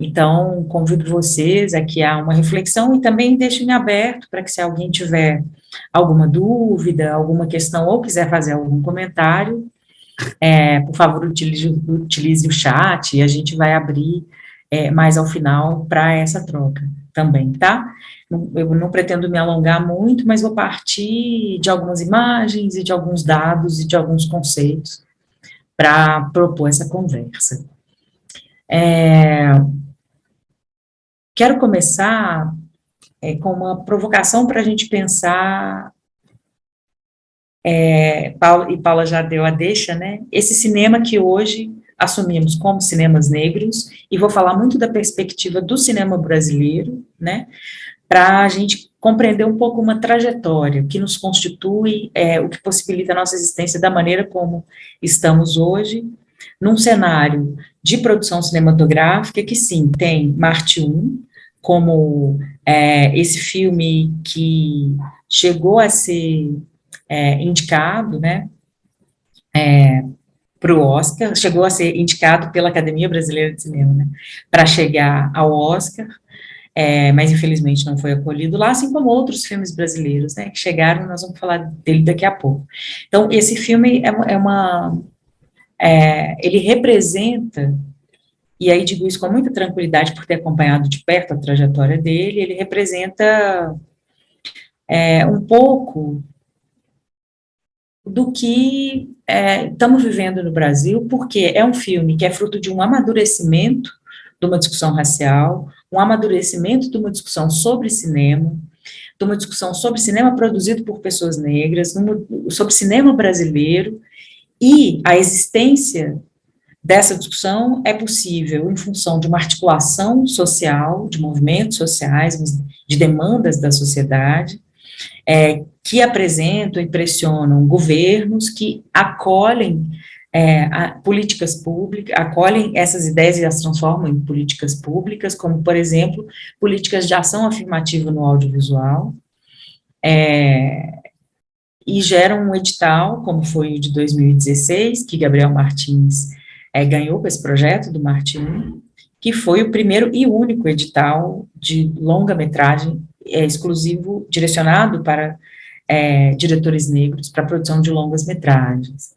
S6: Então, convido vocês aqui a uma reflexão e também deixo em aberto para que, se alguém tiver alguma dúvida, alguma questão ou quiser fazer algum comentário, por favor, utilize o chat e a gente vai abrir mais ao final para essa troca também, tá? Eu não pretendo me alongar muito, mas vou partir de algumas imagens e de alguns dados e de alguns conceitos para propor essa conversa. Quero começar com uma provocação para a gente pensar, Paula já deu a deixa, né? Esse cinema que hoje assumimos como cinemas negros, e vou falar muito da perspectiva do cinema brasileiro, né? Para a gente compreender um pouco uma trajetória, o que nos constitui, o que possibilita a nossa existência da maneira como estamos hoje, num cenário de produção cinematográfica que, sim, tem Marte 1, como esse filme que chegou a ser indicado, né, para o Oscar, chegou a ser indicado pela Academia Brasileira de Cinema, né, para chegar ao Oscar, mas infelizmente não foi acolhido lá, assim como outros filmes brasileiros, né, que chegaram, nós vamos falar dele daqui a pouco. Então, esse filme ele representa, e aí digo isso com muita tranquilidade por ter acompanhado de perto a trajetória dele, ele representa um pouco do que estamos vivendo no Brasil, porque é um filme que é fruto de um amadurecimento de uma discussão racial, um amadurecimento de uma discussão sobre cinema, de uma discussão sobre cinema produzido por pessoas negras, sobre cinema brasileiro, e a existência dessa discussão é possível em função de uma articulação social, de movimentos sociais, de demandas da sociedade, que apresentam e pressionam governos que acolhem políticas públicas, acolhem essas ideias e as transformam em políticas públicas, como, por exemplo, políticas de ação afirmativa no audiovisual, e geram um edital, como foi o de 2016, que Gabriel Martins ganhou com esse projeto do Marte 1, que foi o primeiro e único edital de longa-metragem exclusivo, direcionado para diretores negros, para a produção de longas-metragens.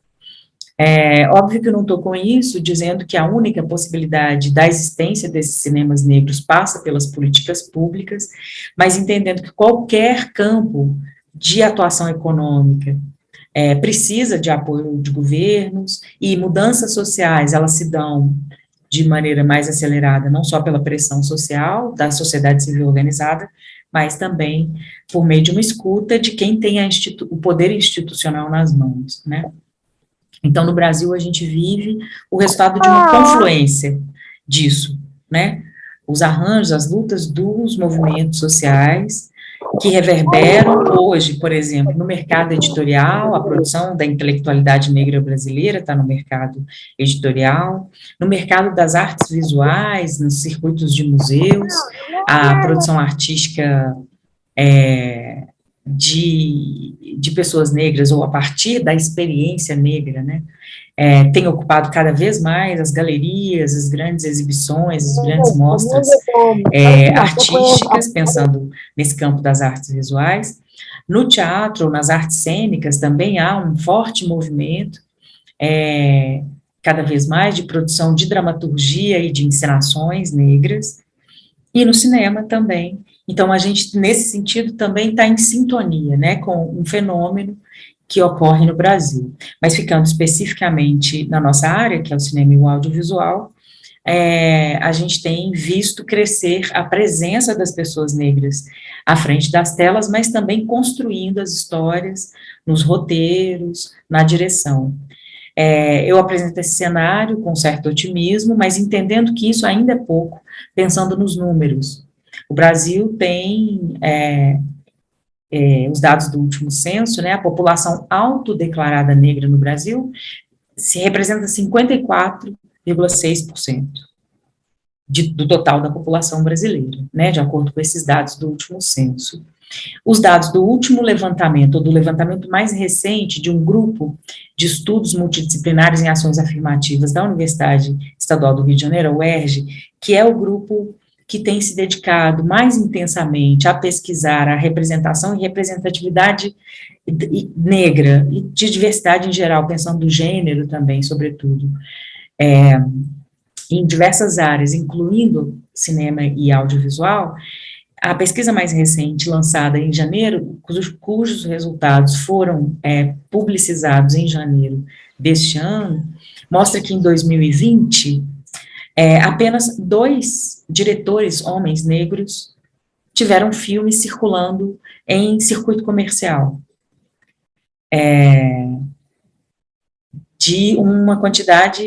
S6: Óbvio que eu não estou com isso dizendo que a única possibilidade da existência desses cinemas negros passa pelas políticas públicas, mas entendendo que qualquer campo de atuação econômica precisa de apoio de governos, e mudanças sociais, elas se dão de maneira mais acelerada, não só pela pressão social da sociedade civil organizada, mas também por meio de uma escuta de quem tem o poder institucional nas mãos, né? Então, no Brasil, a gente vive o resultado de uma confluência disso, né? Os arranjos, as lutas dos movimentos sociais, que reverberam hoje, por exemplo, no mercado editorial, a produção da intelectualidade negra brasileira está no mercado editorial, no mercado das artes visuais, nos circuitos de museus, a produção artística de pessoas negras, ou a partir da experiência negra, né, tem ocupado cada vez mais as galerias, as grandes exibições, as grandes mostras artísticas, pensando nesse campo das artes visuais. No teatro, nas artes cênicas, também há um forte movimento, cada vez mais, de produção de dramaturgia e de encenações negras, e no cinema também. Então, a gente, nesse sentido, também está em sintonia, né, com um fenômeno que ocorre no Brasil. Mas ficando especificamente na nossa área, que é o cinema e o audiovisual, a gente tem visto crescer a presença das pessoas negras à frente das telas, mas também construindo as histórias nos roteiros, na direção. Eu apresento esse cenário com certo otimismo, mas entendendo que isso ainda é pouco, pensando nos números. O Brasil tem os dados do último censo, né, a população autodeclarada negra no Brasil se representa 54,6% do total da população brasileira, né, de acordo com esses dados do último censo. Os dados do último levantamento, ou do levantamento mais recente de um grupo de estudos multidisciplinares em ações afirmativas da Universidade Estadual do Rio de Janeiro, a UERJ, que é o grupo que tem se dedicado mais intensamente a pesquisar a representação e representatividade negra, e de diversidade em geral, pensando no gênero também, sobretudo, em diversas áreas, incluindo cinema e audiovisual. A pesquisa mais recente, lançada em janeiro, cujos resultados foram publicizados em janeiro deste ano, mostra que em 2020, apenas 2 diretores homens negros tiveram filmes circulando em circuito comercial, de uma quantidade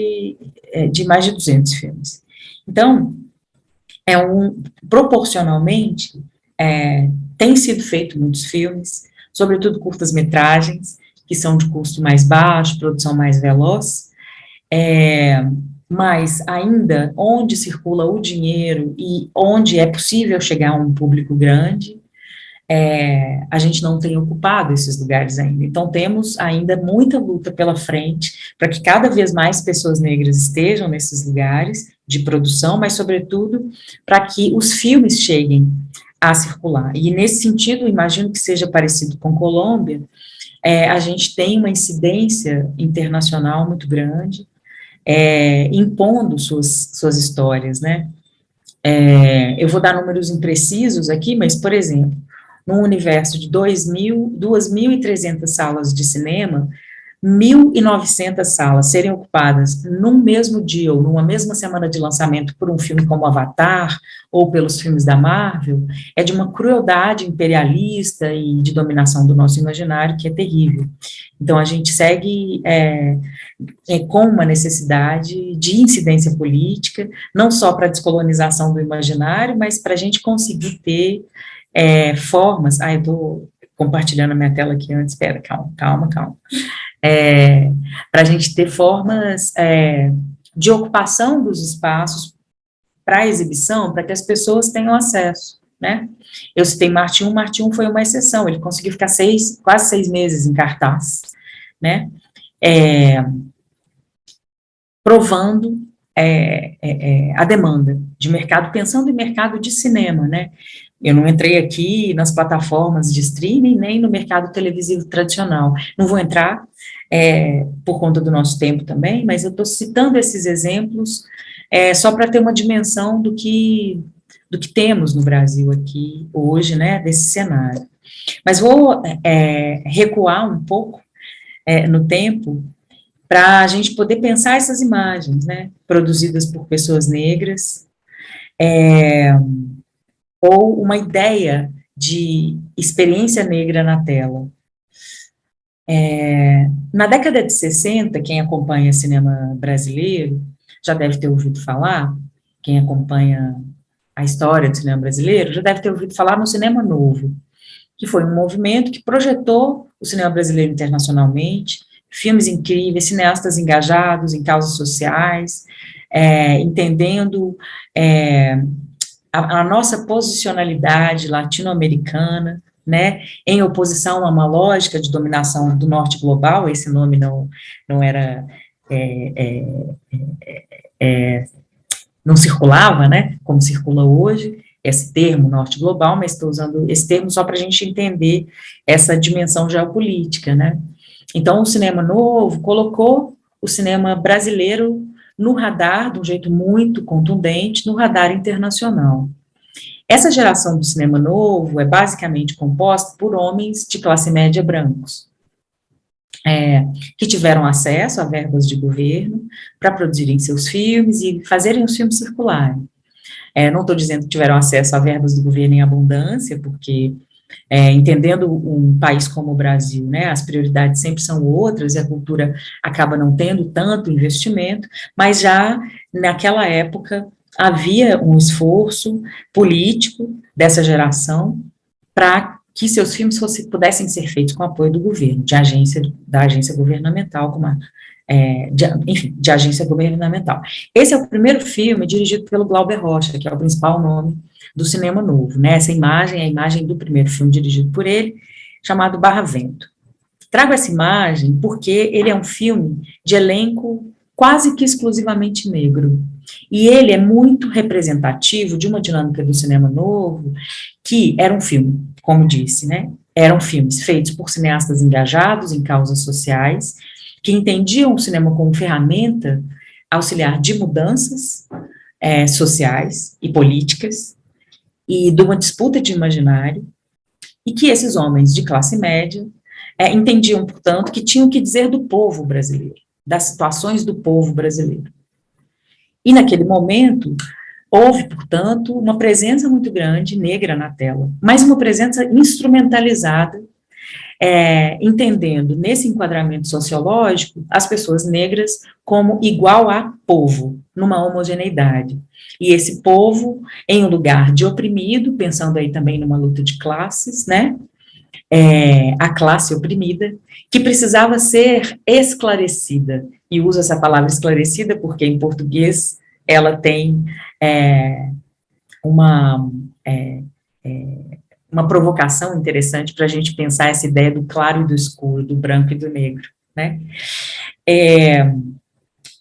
S6: de mais de 200 filmes. Então, proporcionalmente, tem sido feito muitos filmes, sobretudo curtas-metragens, que são de custo mais baixo, produção mais veloz, Mas ainda onde circula o dinheiro e onde é possível chegar a um público grande, a gente não tem ocupado esses lugares ainda. Então, temos ainda muita luta pela frente para que cada vez mais pessoas negras estejam nesses lugares de produção, mas, sobretudo, para que os filmes cheguem a circular. E, nesse sentido, imagino que seja parecido com Colômbia, a gente tem uma incidência internacional muito grande, impondo suas histórias, né? Eu vou dar números imprecisos aqui, mas, por exemplo, num universo de 2.300 salas de cinema, 1.900 salas serem ocupadas num mesmo dia ou numa mesma semana de lançamento por um filme como Avatar ou pelos filmes da Marvel, é de uma crueldade imperialista e de dominação do nosso imaginário que é terrível. Então, a gente segue com uma necessidade de incidência política, não só para a descolonização do imaginário, mas para a gente conseguir ter formas... eu estou compartilhando a minha tela aqui antes, espera, calma. Para a gente ter formas de ocupação dos espaços para exibição, para que as pessoas tenham acesso, né? Eu citei Martin 1 foi uma exceção, ele conseguiu ficar quase 6 meses em cartaz, né? Provando a demanda de mercado, pensando em mercado de cinema, né? Eu não entrei aqui nas plataformas de streaming, nem no mercado televisivo tradicional. Não vou entrar por conta do nosso tempo também, mas eu estou citando esses exemplos só para ter uma dimensão do que temos no Brasil aqui hoje, né, desse cenário. Mas vou recuar um pouco no tempo para a gente poder pensar essas imagens, né, produzidas por pessoas negras, ou uma ideia de experiência negra na tela. Na década de 60, quem acompanha cinema brasileiro já deve ter ouvido falar, quem acompanha a história do cinema brasileiro já deve ter ouvido falar no Cinema Novo, que foi um movimento que projetou o cinema brasileiro internacionalmente, filmes incríveis, cineastas engajados em causas sociais, entendendo a nossa posicionalidade latino-americana, né, em oposição a uma lógica de dominação do norte global. Esse nome não era, não circulava, né, como circula hoje, esse termo norte global, mas estou usando esse termo só para a gente entender essa dimensão geopolítica, né. Então, o Cinema Novo colocou o cinema brasileiro no radar, de um jeito muito contundente, no radar internacional. Essa geração do Cinema Novo é basicamente composta por homens de classe média brancos, que tiveram acesso a verbas de governo para produzirem seus filmes e fazerem os filmes circularem. Não estou dizendo que tiveram acesso a verbas do governo em abundância, porque, entendendo um país como o Brasil, né, as prioridades sempre são outras, e a cultura acaba não tendo tanto investimento, mas já naquela época havia um esforço político dessa geração para que seus filmes pudessem ser feitos com apoio do governo, da agência governamental, de agência governamental. Esse é o primeiro filme dirigido pelo Glauber Rocha, que é o principal nome do Cinema Novo, né? Essa imagem é a imagem do primeiro filme dirigido por ele, chamado Barra Vento. Trago essa imagem porque ele é um filme de elenco quase que exclusivamente negro, e ele é muito representativo de uma dinâmica do Cinema Novo, que era um filme, como disse, né, eram filmes feitos por cineastas engajados em causas sociais, que entendiam o cinema como ferramenta auxiliar de mudanças sociais e políticas, e de uma disputa de imaginário, e que esses homens de classe média entendiam, portanto, que tinham que dizer do povo brasileiro, das situações do povo brasileiro. E naquele momento, houve, portanto, uma presença muito grande negra na tela, mas uma presença instrumentalizada, entendendo nesse enquadramento sociológico as pessoas negras como igual a povo, numa homogeneidade. E esse povo em um lugar de oprimido, pensando aí também numa luta de classes, né, a classe oprimida, que precisava ser esclarecida, e uso essa palavra esclarecida porque em português ela tem uma provocação interessante para a gente pensar essa ideia do claro e do escuro, do branco e do negro, né?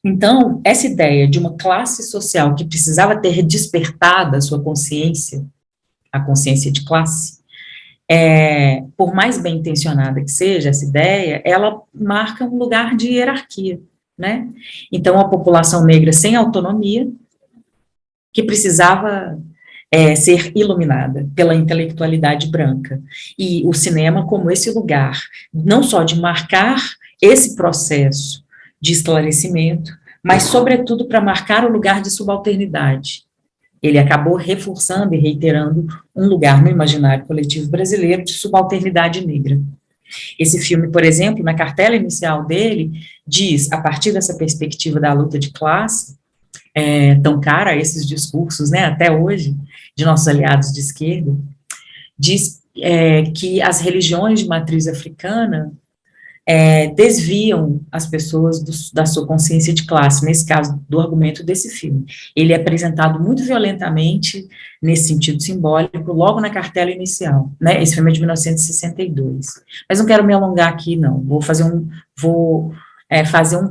S6: Então, essa ideia de uma classe social que precisava ter despertado a sua consciência, a consciência de classe, por mais bem intencionada que seja essa ideia, ela marca um lugar de hierarquia, né? Então, a população negra sem autonomia, que precisava ser iluminada pela intelectualidade branca, e o cinema como esse lugar, não só de marcar esse processo de esclarecimento, mas, sobretudo, para marcar o lugar de subalternidade. Ele acabou reforçando e reiterando um lugar no imaginário coletivo brasileiro de subalternidade negra. Esse filme, por exemplo, na cartela inicial dele, diz, a partir dessa perspectiva da luta de classe, tão cara a esses discursos, né, até hoje, de nossos aliados de esquerda, diz que as religiões de matriz africana desviam as pessoas da sua consciência de classe, nesse caso, do argumento desse filme. Ele é apresentado muito violentamente, nesse sentido simbólico, logo na cartela inicial, né, esse filme é de 1962. Mas não quero me alongar aqui, não, vou fazer um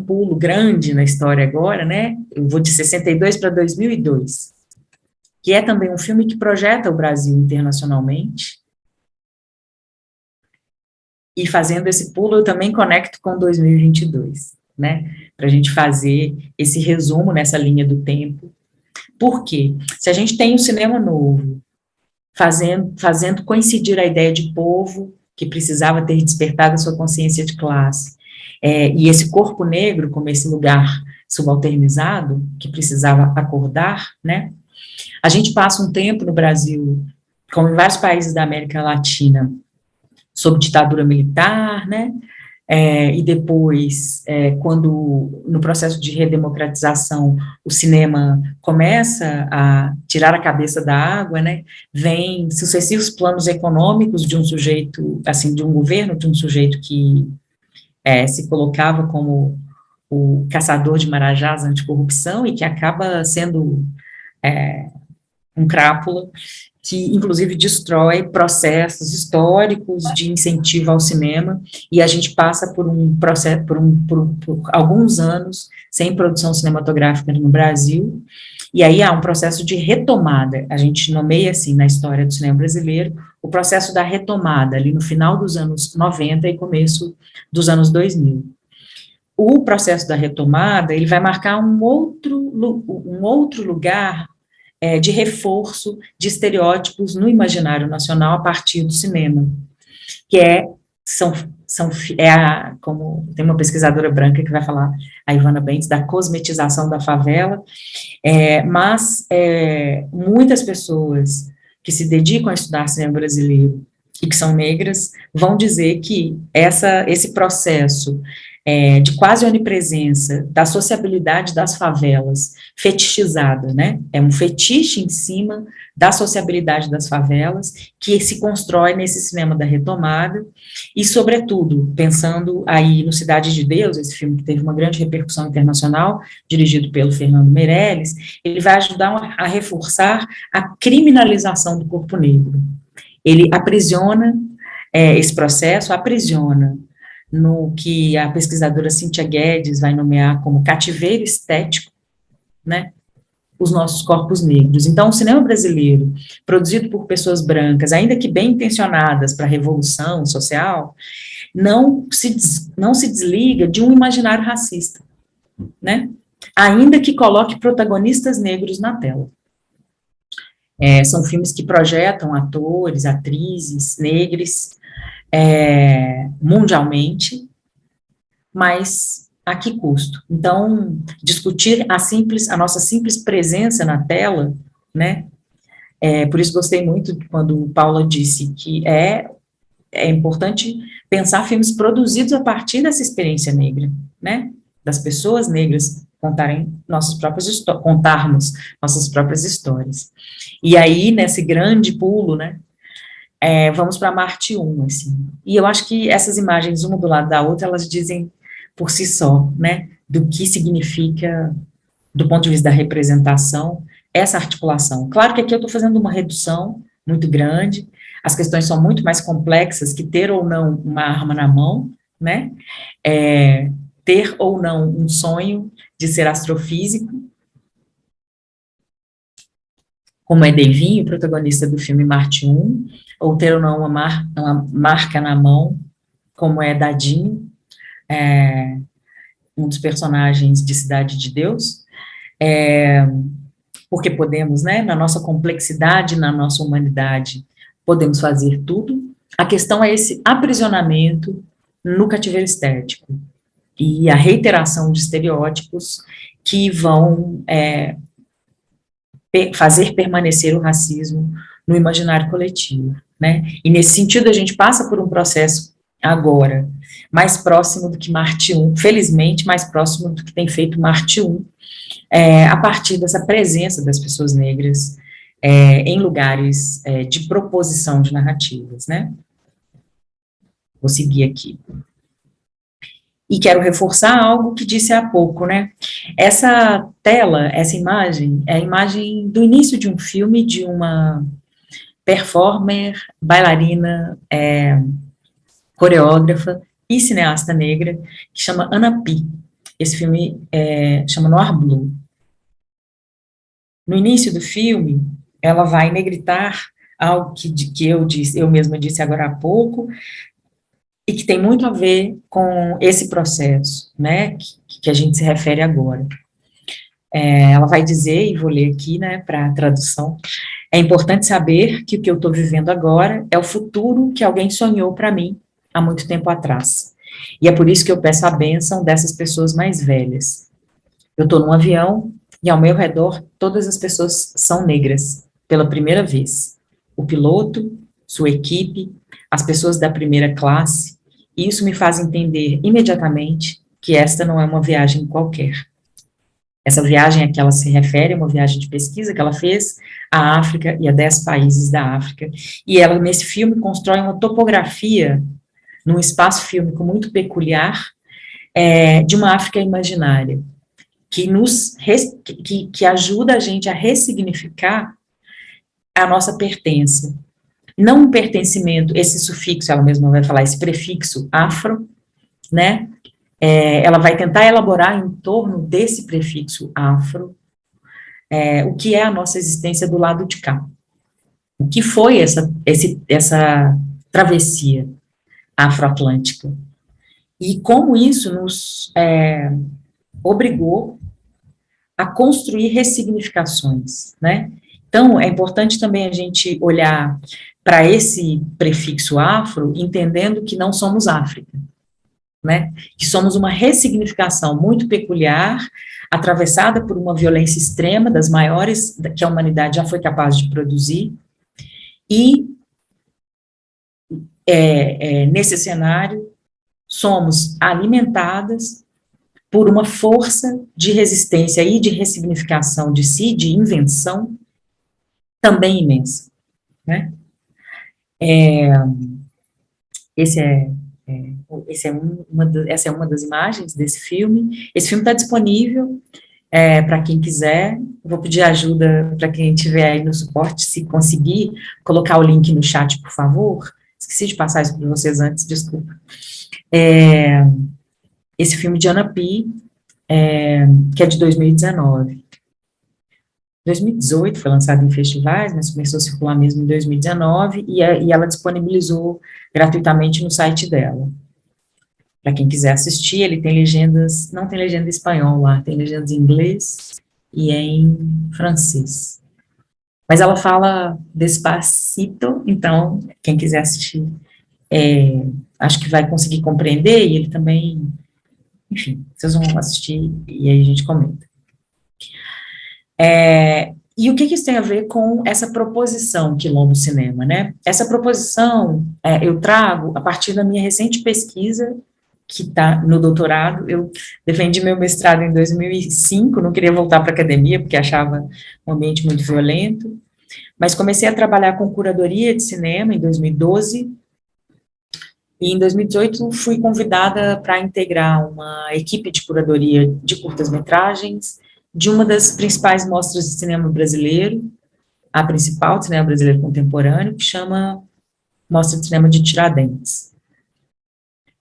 S6: pulo grande na história agora, né, eu vou de 62 para 2002, que é também um filme que projeta o Brasil internacionalmente. E fazendo esse pulo, eu também conecto com 2022, né, para a gente fazer esse resumo nessa linha do tempo. Por quê? Se a gente tem um cinema novo, fazendo coincidir a ideia de povo, que precisava ter despertado a sua consciência de classe, e esse corpo negro como esse lugar subalternizado, que precisava acordar, né, a gente passa um tempo no Brasil, como em vários países da América Latina, sob ditadura militar, né, e depois, quando, no processo de redemocratização, o cinema começa a tirar a cabeça da água, né, vem sucessivos planos econômicos de um sujeito, assim, de um governo, de um sujeito que se colocava como o caçador de marajás anticorrupção e que acaba sendo um crápula, que inclusive destrói processos históricos de incentivo ao cinema, e a gente passa por um processo, por alguns anos sem produção cinematográfica no Brasil, e aí há um processo de retomada, a gente nomeia assim na história do cinema brasileiro, o processo da retomada, ali no final dos anos 90 e começo dos anos 2000. O processo da retomada, ele vai marcar um outro lugar de reforço de estereótipos no imaginário nacional a partir do cinema, que como tem uma pesquisadora branca que vai falar, a Ivana Bentes, da cosmetização da favela, mas muitas pessoas que se dedicam a estudar cinema brasileiro e que são negras vão dizer que esse processo de quase onipresença da sociabilidade das favelas, fetichizada, né, é um fetiche em cima da sociabilidade das favelas, que se constrói nesse cinema da retomada, e sobretudo, pensando aí no Cidade de Deus, esse filme que teve uma grande repercussão internacional, dirigido pelo Fernando Meirelles, ele vai ajudar a reforçar a criminalização do corpo negro. Ele aprisiona esse processo, aprisiona no que a pesquisadora Cíntia Guedes vai nomear como cativeiro estético, né, os nossos corpos negros. Então, o cinema brasileiro, produzido por pessoas brancas, ainda que bem intencionadas para a revolução social, não se desliga de um imaginário racista, né, ainda que coloque protagonistas negros na tela. São filmes que projetam atores, atrizes negros, mundialmente, mas a que custo? Então, discutir a nossa simples presença na tela, né, por isso gostei muito quando Paula disse que é importante pensar filmes produzidos a partir dessa experiência negra, né, das pessoas negras contarmos nossas próprias histórias. E aí, nesse grande pulo, né, vamos para Marte 1, assim. E eu acho que essas imagens, uma do lado da outra, elas dizem por si só, né, do que significa, do ponto de vista da representação, essa articulação. Claro que aqui eu estou fazendo uma redução muito grande, as questões são muito mais complexas que ter ou não uma arma na mão, né, ter ou não um sonho de ser astrofísico, como é Devinho, protagonista do filme Marte 1, ou ter ou não uma marca na mão, como é Dadinho, um dos personagens de Cidade de Deus, porque podemos, né, na nossa complexidade, na nossa humanidade, podemos fazer tudo. A questão é esse aprisionamento no cativeiro estético e a reiteração de estereótipos que vão fazer permanecer o racismo no imaginário coletivo, né? E nesse sentido a gente passa por um processo agora mais próximo do que Marte 1, felizmente mais próximo do que tem feito Marte 1, a partir dessa presença das pessoas negras em lugares de proposição de narrativas, né? Vou seguir aqui. E quero reforçar algo que disse há pouco, né? Essa tela, essa imagem, é a imagem do início de um filme de uma performer, bailarina, coreógrafa e cineasta negra, que chama Ana Pi. Esse filme chama Noir Blue. No início do filme, ela vai negritar algo que eu mesma disse agora há pouco, e que tem muito a ver com esse processo, né, que a gente se refere agora. Ela vai dizer, e vou ler aqui, né, para a tradução, é importante saber que o que eu estou vivendo agora é o futuro que alguém sonhou para mim há muito tempo atrás. E é por isso que eu peço a bênção dessas pessoas mais velhas. Eu estou num avião e ao meu redor todas as pessoas são negras, pela primeira vez. O piloto, sua equipe, as pessoas da primeira classe, e isso me faz entender imediatamente que esta não é uma viagem qualquer. Essa viagem a que ela se refere é uma viagem de pesquisa que ela fez à África e a 10 países da África, e ela, nesse filme, constrói uma topografia, num espaço fílmico muito peculiar, de uma África imaginária, que ajuda a gente a ressignificar a nossa pertença. Não um pertencimento, esse sufixo, ela mesma vai falar, esse prefixo afro, né, ela vai tentar elaborar em torno desse prefixo afro, o que é a nossa existência do lado de cá. O que foi essa travessia afroatlântica. E como isso nos obrigou a construir ressignificações, né? Então, é importante também a gente olhar para esse prefixo afro, entendendo que não somos África, né? Que somos uma ressignificação muito peculiar, atravessada por uma violência extrema, das maiores que a humanidade já foi capaz de produzir, e nesse cenário somos alimentadas por uma força de resistência e de ressignificação de si, de invenção, também imensa, né? Essa é uma das imagens desse filme. Esse filme está disponível para quem quiser. Vou pedir ajuda para quem estiver aí no suporte, se conseguir colocar o link no chat, por favor. Esqueci de passar isso para vocês antes, desculpa. Esse filme de Ana Pi, que é de 2019. 2018 foi lançado em festivais, mas começou a circular mesmo em 2019, e ela disponibilizou gratuitamente no site dela. Para quem quiser assistir, ele tem legendas, não tem legenda em espanhol lá, tem legendas em inglês e em francês. Mas ela fala despacito, então, quem quiser assistir, acho que vai conseguir compreender, e ele também, enfim, vocês vão assistir e aí a gente comenta. E o que isso tem a ver com essa proposição Quilombo Cinema, né? Essa proposição eu trago a partir da minha recente pesquisa, que está no doutorado. Eu defendi meu mestrado em 2005, não queria voltar para a academia, porque achava um ambiente muito violento, Mas comecei a trabalhar com curadoria de cinema em 2012, e em 2018 fui convidada para integrar uma equipe de curadoria de curtas-metragens de uma das principais mostras de cinema brasileiro, a principal de cinema brasileiro contemporâneo, que chama Mostra de Cinema de Tiradentes.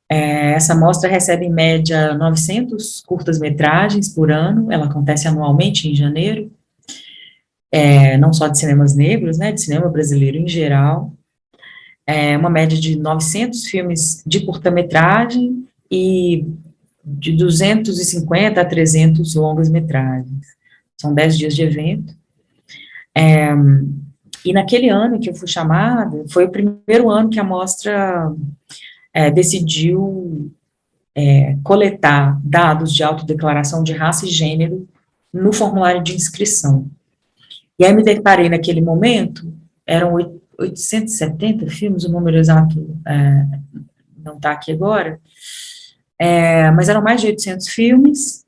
S6: Essa mostra recebe, em média, 900 curtas-metragens por ano, ela acontece anualmente em janeiro, não só de cinemas negros, né, de cinema brasileiro em geral, uma média de 900 filmes de curta-metragem e de 250 a 300 longas-metragens. São 10 dias de evento. E naquele ano que eu fui chamada, foi o primeiro ano que a mostra decidiu coletar dados de autodeclaração de raça e gênero no formulário de inscrição. E aí me deparei naquele momento, eram 870 filmes, o número exato não está aqui agora, mas eram mais de 800 filmes,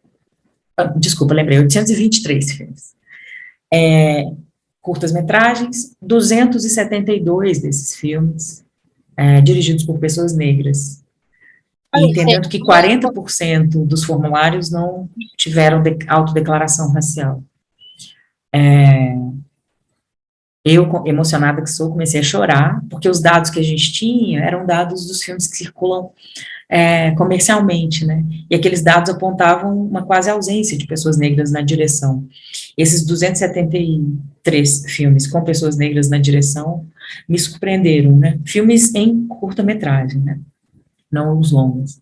S6: desculpa, lembrei, 823 filmes. Curtas-metragens, 272 desses filmes, dirigidos por pessoas negras. E entendendo que 40% dos formulários não tiveram autodeclaração racial. Eu, emocionada que sou, comecei a chorar, porque os dados que a gente tinha eram dados dos filmes que circulam comercialmente, né? E aqueles dados apontavam uma quase ausência de pessoas negras na direção. Esses 273 filmes com pessoas negras na direção me surpreenderam, né? Filmes em curta-metragem, né? Não os longos.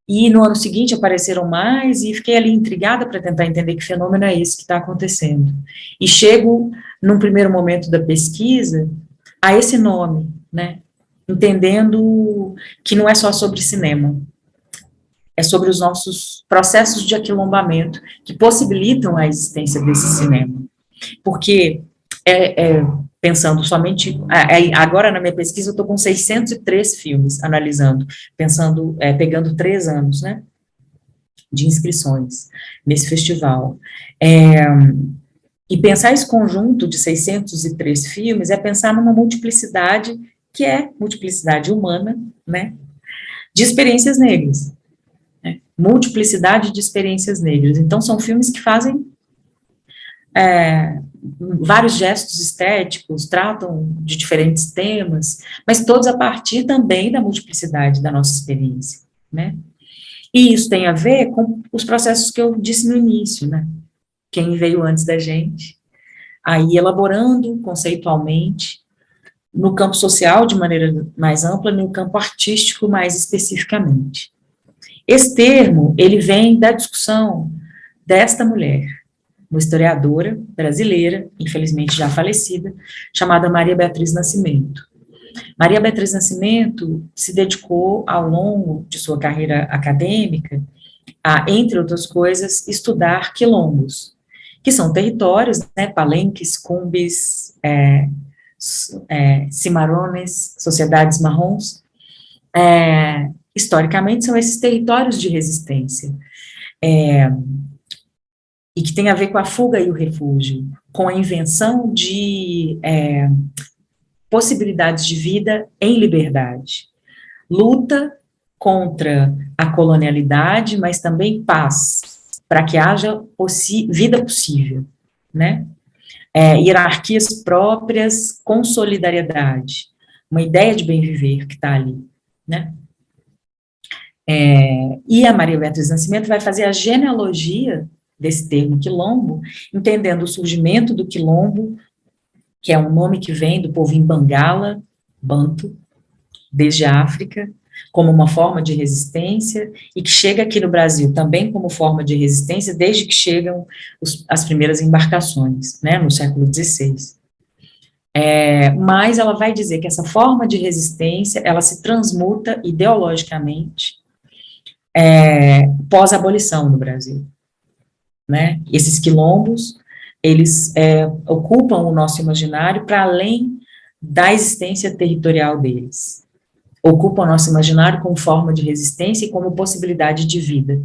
S6: E no ano seguinte apareceram mais, e fiquei ali intrigada para tentar entender que fenômeno é esse que está acontecendo. E chego, num primeiro momento da pesquisa, a esse nome, né? Entendendo que não é só sobre cinema, é sobre os nossos processos de aquilombamento que possibilitam a existência desse cinema. Porque, pensando somente, agora na minha pesquisa eu estou com 603 filmes analisando, pensando, pegando 3 anos, né, de inscrições nesse festival. E pensar esse conjunto de 603 filmes é pensar numa multiplicidade, que é multiplicidade humana, né, de experiências negras. Multiplicidade de experiências negras. Então, são filmes que fazem vários gestos estéticos, tratam de diferentes temas, mas todos a partir também da multiplicidade da nossa experiência, né? E isso tem a ver com os processos que eu disse no início, né? Quem veio antes da gente, aí elaborando conceitualmente, no campo social de maneira mais ampla, no campo artístico mais especificamente. Esse termo, ele vem da discussão desta mulher, uma historiadora brasileira, infelizmente já falecida, chamada Maria Beatriz Nascimento. Maria Beatriz Nascimento se dedicou, ao longo de sua carreira acadêmica, a, entre outras coisas, estudar quilombos, que são territórios, né, palenques, cumbis, cimarrones, sociedades marrons. Historicamente, são esses territórios de resistência, e que tem a ver com a fuga e o refúgio, com a invenção de possibilidades de vida em liberdade. Luta contra a colonialidade, mas também paz, para que haja vida possível, né? Hierarquias próprias com solidariedade, uma ideia de bem viver que está ali, né? E a Maria Beatriz Nascimento vai fazer a genealogia desse termo quilombo, entendendo o surgimento do quilombo, que é um nome que vem do povo Bangala, Banto, desde a África, como uma forma de resistência, e que chega aqui no Brasil também como forma de resistência, desde que chegam as primeiras embarcações, né, no século XVI. Mas ela vai dizer que essa forma de resistência, ela se transmuta ideologicamente pós-abolição no Brasil, né? Esses quilombos, eles ocupam o nosso imaginário para além da existência territorial deles. Ocupam o nosso imaginário como forma de resistência e como possibilidade de vida.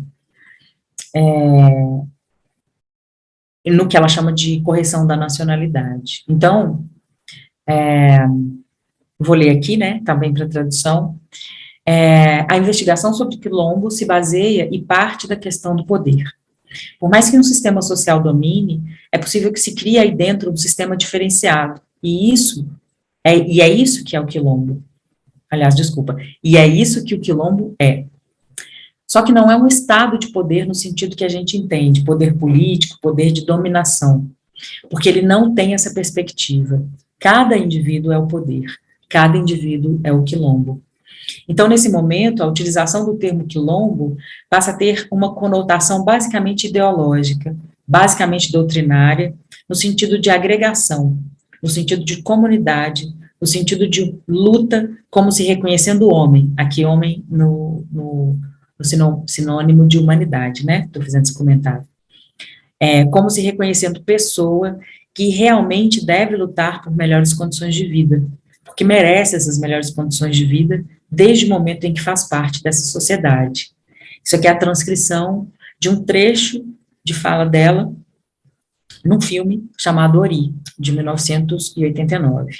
S6: no que ela chama de correção da nacionalidade. Então, vou ler aqui, né, também para tradução. A investigação sobre quilombo se baseia e parte da questão do poder. Por mais que um sistema social domine, é possível que se crie aí dentro um sistema diferenciado, e é isso que é o quilombo. Aliás, desculpa, e é isso que o quilombo é. Só que não é um estado de poder no sentido que a gente entende, poder político, poder de dominação, porque ele não tem essa perspectiva. Cada indivíduo é o poder, cada indivíduo é o quilombo. Então, nesse momento, a utilização do termo quilombo passa a ter uma conotação basicamente ideológica, basicamente doutrinária, no sentido de agregação, no sentido de comunidade, no sentido de luta, como se reconhecendo o homem, aqui homem no sinônimo de humanidade, né? Estou fazendo esse comentário. Como se reconhecendo pessoa que realmente deve lutar por melhores condições de vida, porque merece essas melhores condições de vida desde o momento em que faz parte dessa sociedade. Isso aqui é a transcrição de um trecho de fala dela num filme chamado Ori, de 1989.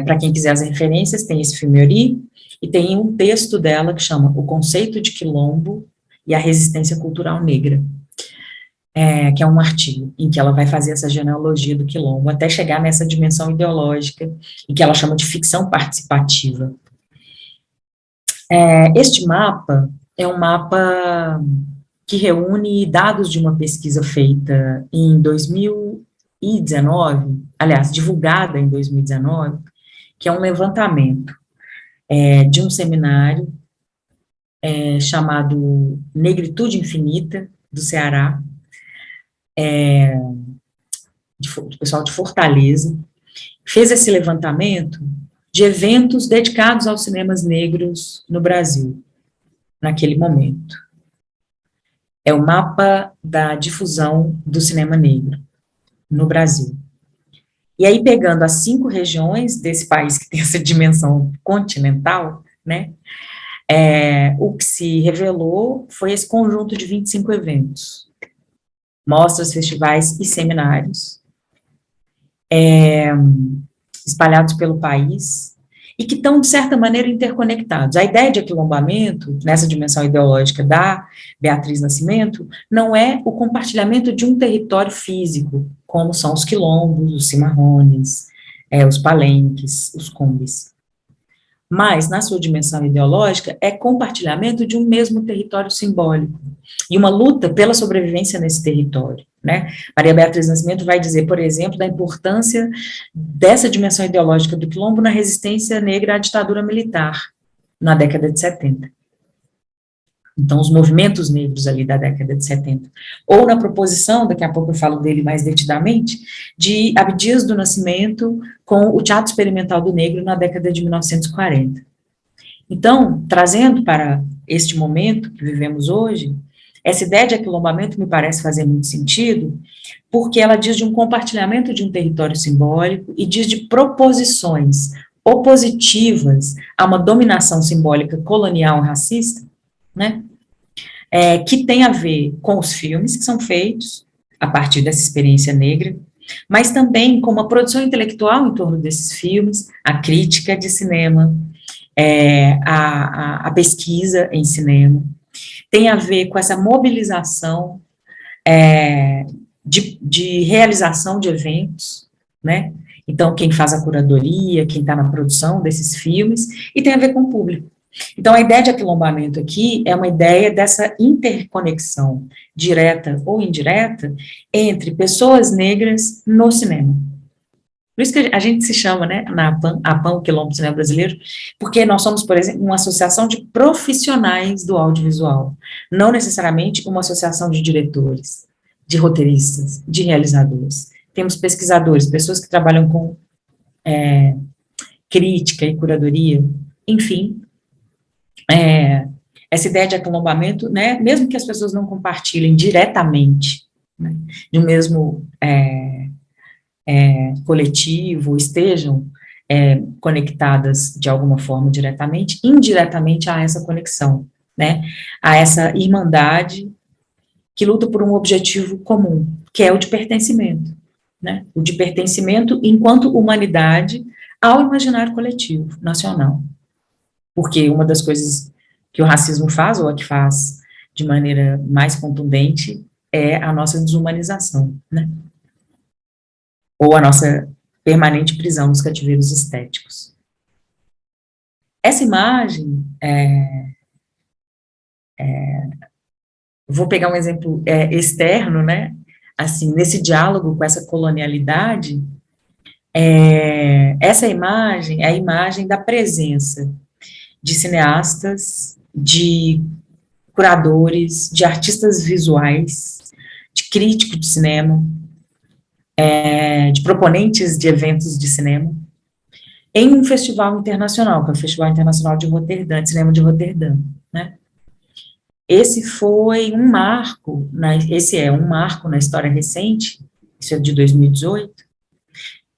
S6: Para quem quiser as referências, tem esse filme Ori, e tem um texto dela que chama O Conceito de Quilombo e a Resistência Cultural Negra, que é um artigo em que ela vai fazer essa genealogia do quilombo, até chegar nessa dimensão ideológica, em que ela chama de ficção participativa. Este mapa é um mapa que reúne dados de uma pesquisa feita em 2019, aliás, divulgada em 2019, que é um levantamento de um seminário chamado Negritude Infinita, do Ceará, do pessoal de Fortaleza, fez esse levantamento de eventos dedicados aos cinemas negros no Brasil, naquele momento. É o mapa da difusão do cinema negro no Brasil. E aí, pegando as 5 regiões desse país que tem essa dimensão continental, né, o que se revelou foi esse conjunto de 25 eventos, mostras, festivais e seminários, espalhados pelo país, e que estão, de certa maneira, interconectados. A ideia de aquilombamento, nessa dimensão ideológica da Beatriz Nascimento, não é o compartilhamento de um território físico, como são os quilombos, os cimarrones, os palenques, os combis. Mas, na sua dimensão ideológica, é compartilhamento de um mesmo território simbólico, e uma luta pela sobrevivência nesse território, né? Maria Beatriz Nascimento vai dizer, por exemplo, da importância dessa dimensão ideológica do quilombo na resistência negra à ditadura militar, na década de 70. Então, os movimentos negros ali da década de 70. Ou na proposição, daqui a pouco eu falo dele mais detidamente, de Abdias do Nascimento com o Teatro Experimental do Negro na década de 1940. Então, trazendo para este momento que vivemos hoje, essa ideia de aquilombamento me parece fazer muito sentido, porque ela diz de um compartilhamento de um território simbólico e diz de proposições opositivas a uma dominação simbólica colonial racista, né, que tem a ver com os filmes que são feitos a partir dessa experiência negra, mas também com uma produção intelectual em torno desses filmes, a crítica de cinema, a pesquisa em cinema, tem a ver com essa mobilização de realização de eventos, né? Então, quem faz a curadoria, quem está na produção desses filmes, e tem a ver com o público. Então, a ideia de aquilombamento aqui é uma ideia dessa interconexão, direta ou indireta, entre pessoas negras no cinema. Por isso que a gente se chama, né, na APAM, o Quilombo do Cinema Brasileiro, porque nós somos, por exemplo, uma associação de profissionais do audiovisual, não necessariamente uma associação de diretores, de roteiristas, de realizadores. Temos pesquisadores, pessoas que trabalham com crítica e curadoria, enfim, essa ideia de aquilombamento, né, mesmo que as pessoas não compartilhem diretamente, né, de um mesmo coletivo, estejam conectadas de alguma forma diretamente, indiretamente há essa conexão, né, há essa irmandade que luta por um objetivo comum, que é o de pertencimento, né? O de pertencimento enquanto humanidade ao imaginário coletivo nacional. Porque uma das coisas que o racismo faz, ou a que faz de maneira mais contundente, é a nossa desumanização, né? Ou a nossa permanente prisão nos cativeiros estéticos. Essa imagem, vou pegar um exemplo externo, né? Assim, nesse diálogo com essa colonialidade, essa imagem é a imagem da presença de cineastas, de curadores, de artistas visuais, de críticos de cinema, de proponentes de eventos de cinema, em um festival internacional, que é o Festival Internacional de Roterdã, de Cinema de Roterdã, né? Esse foi um marco, esse é um marco na história recente, isso é de 2018,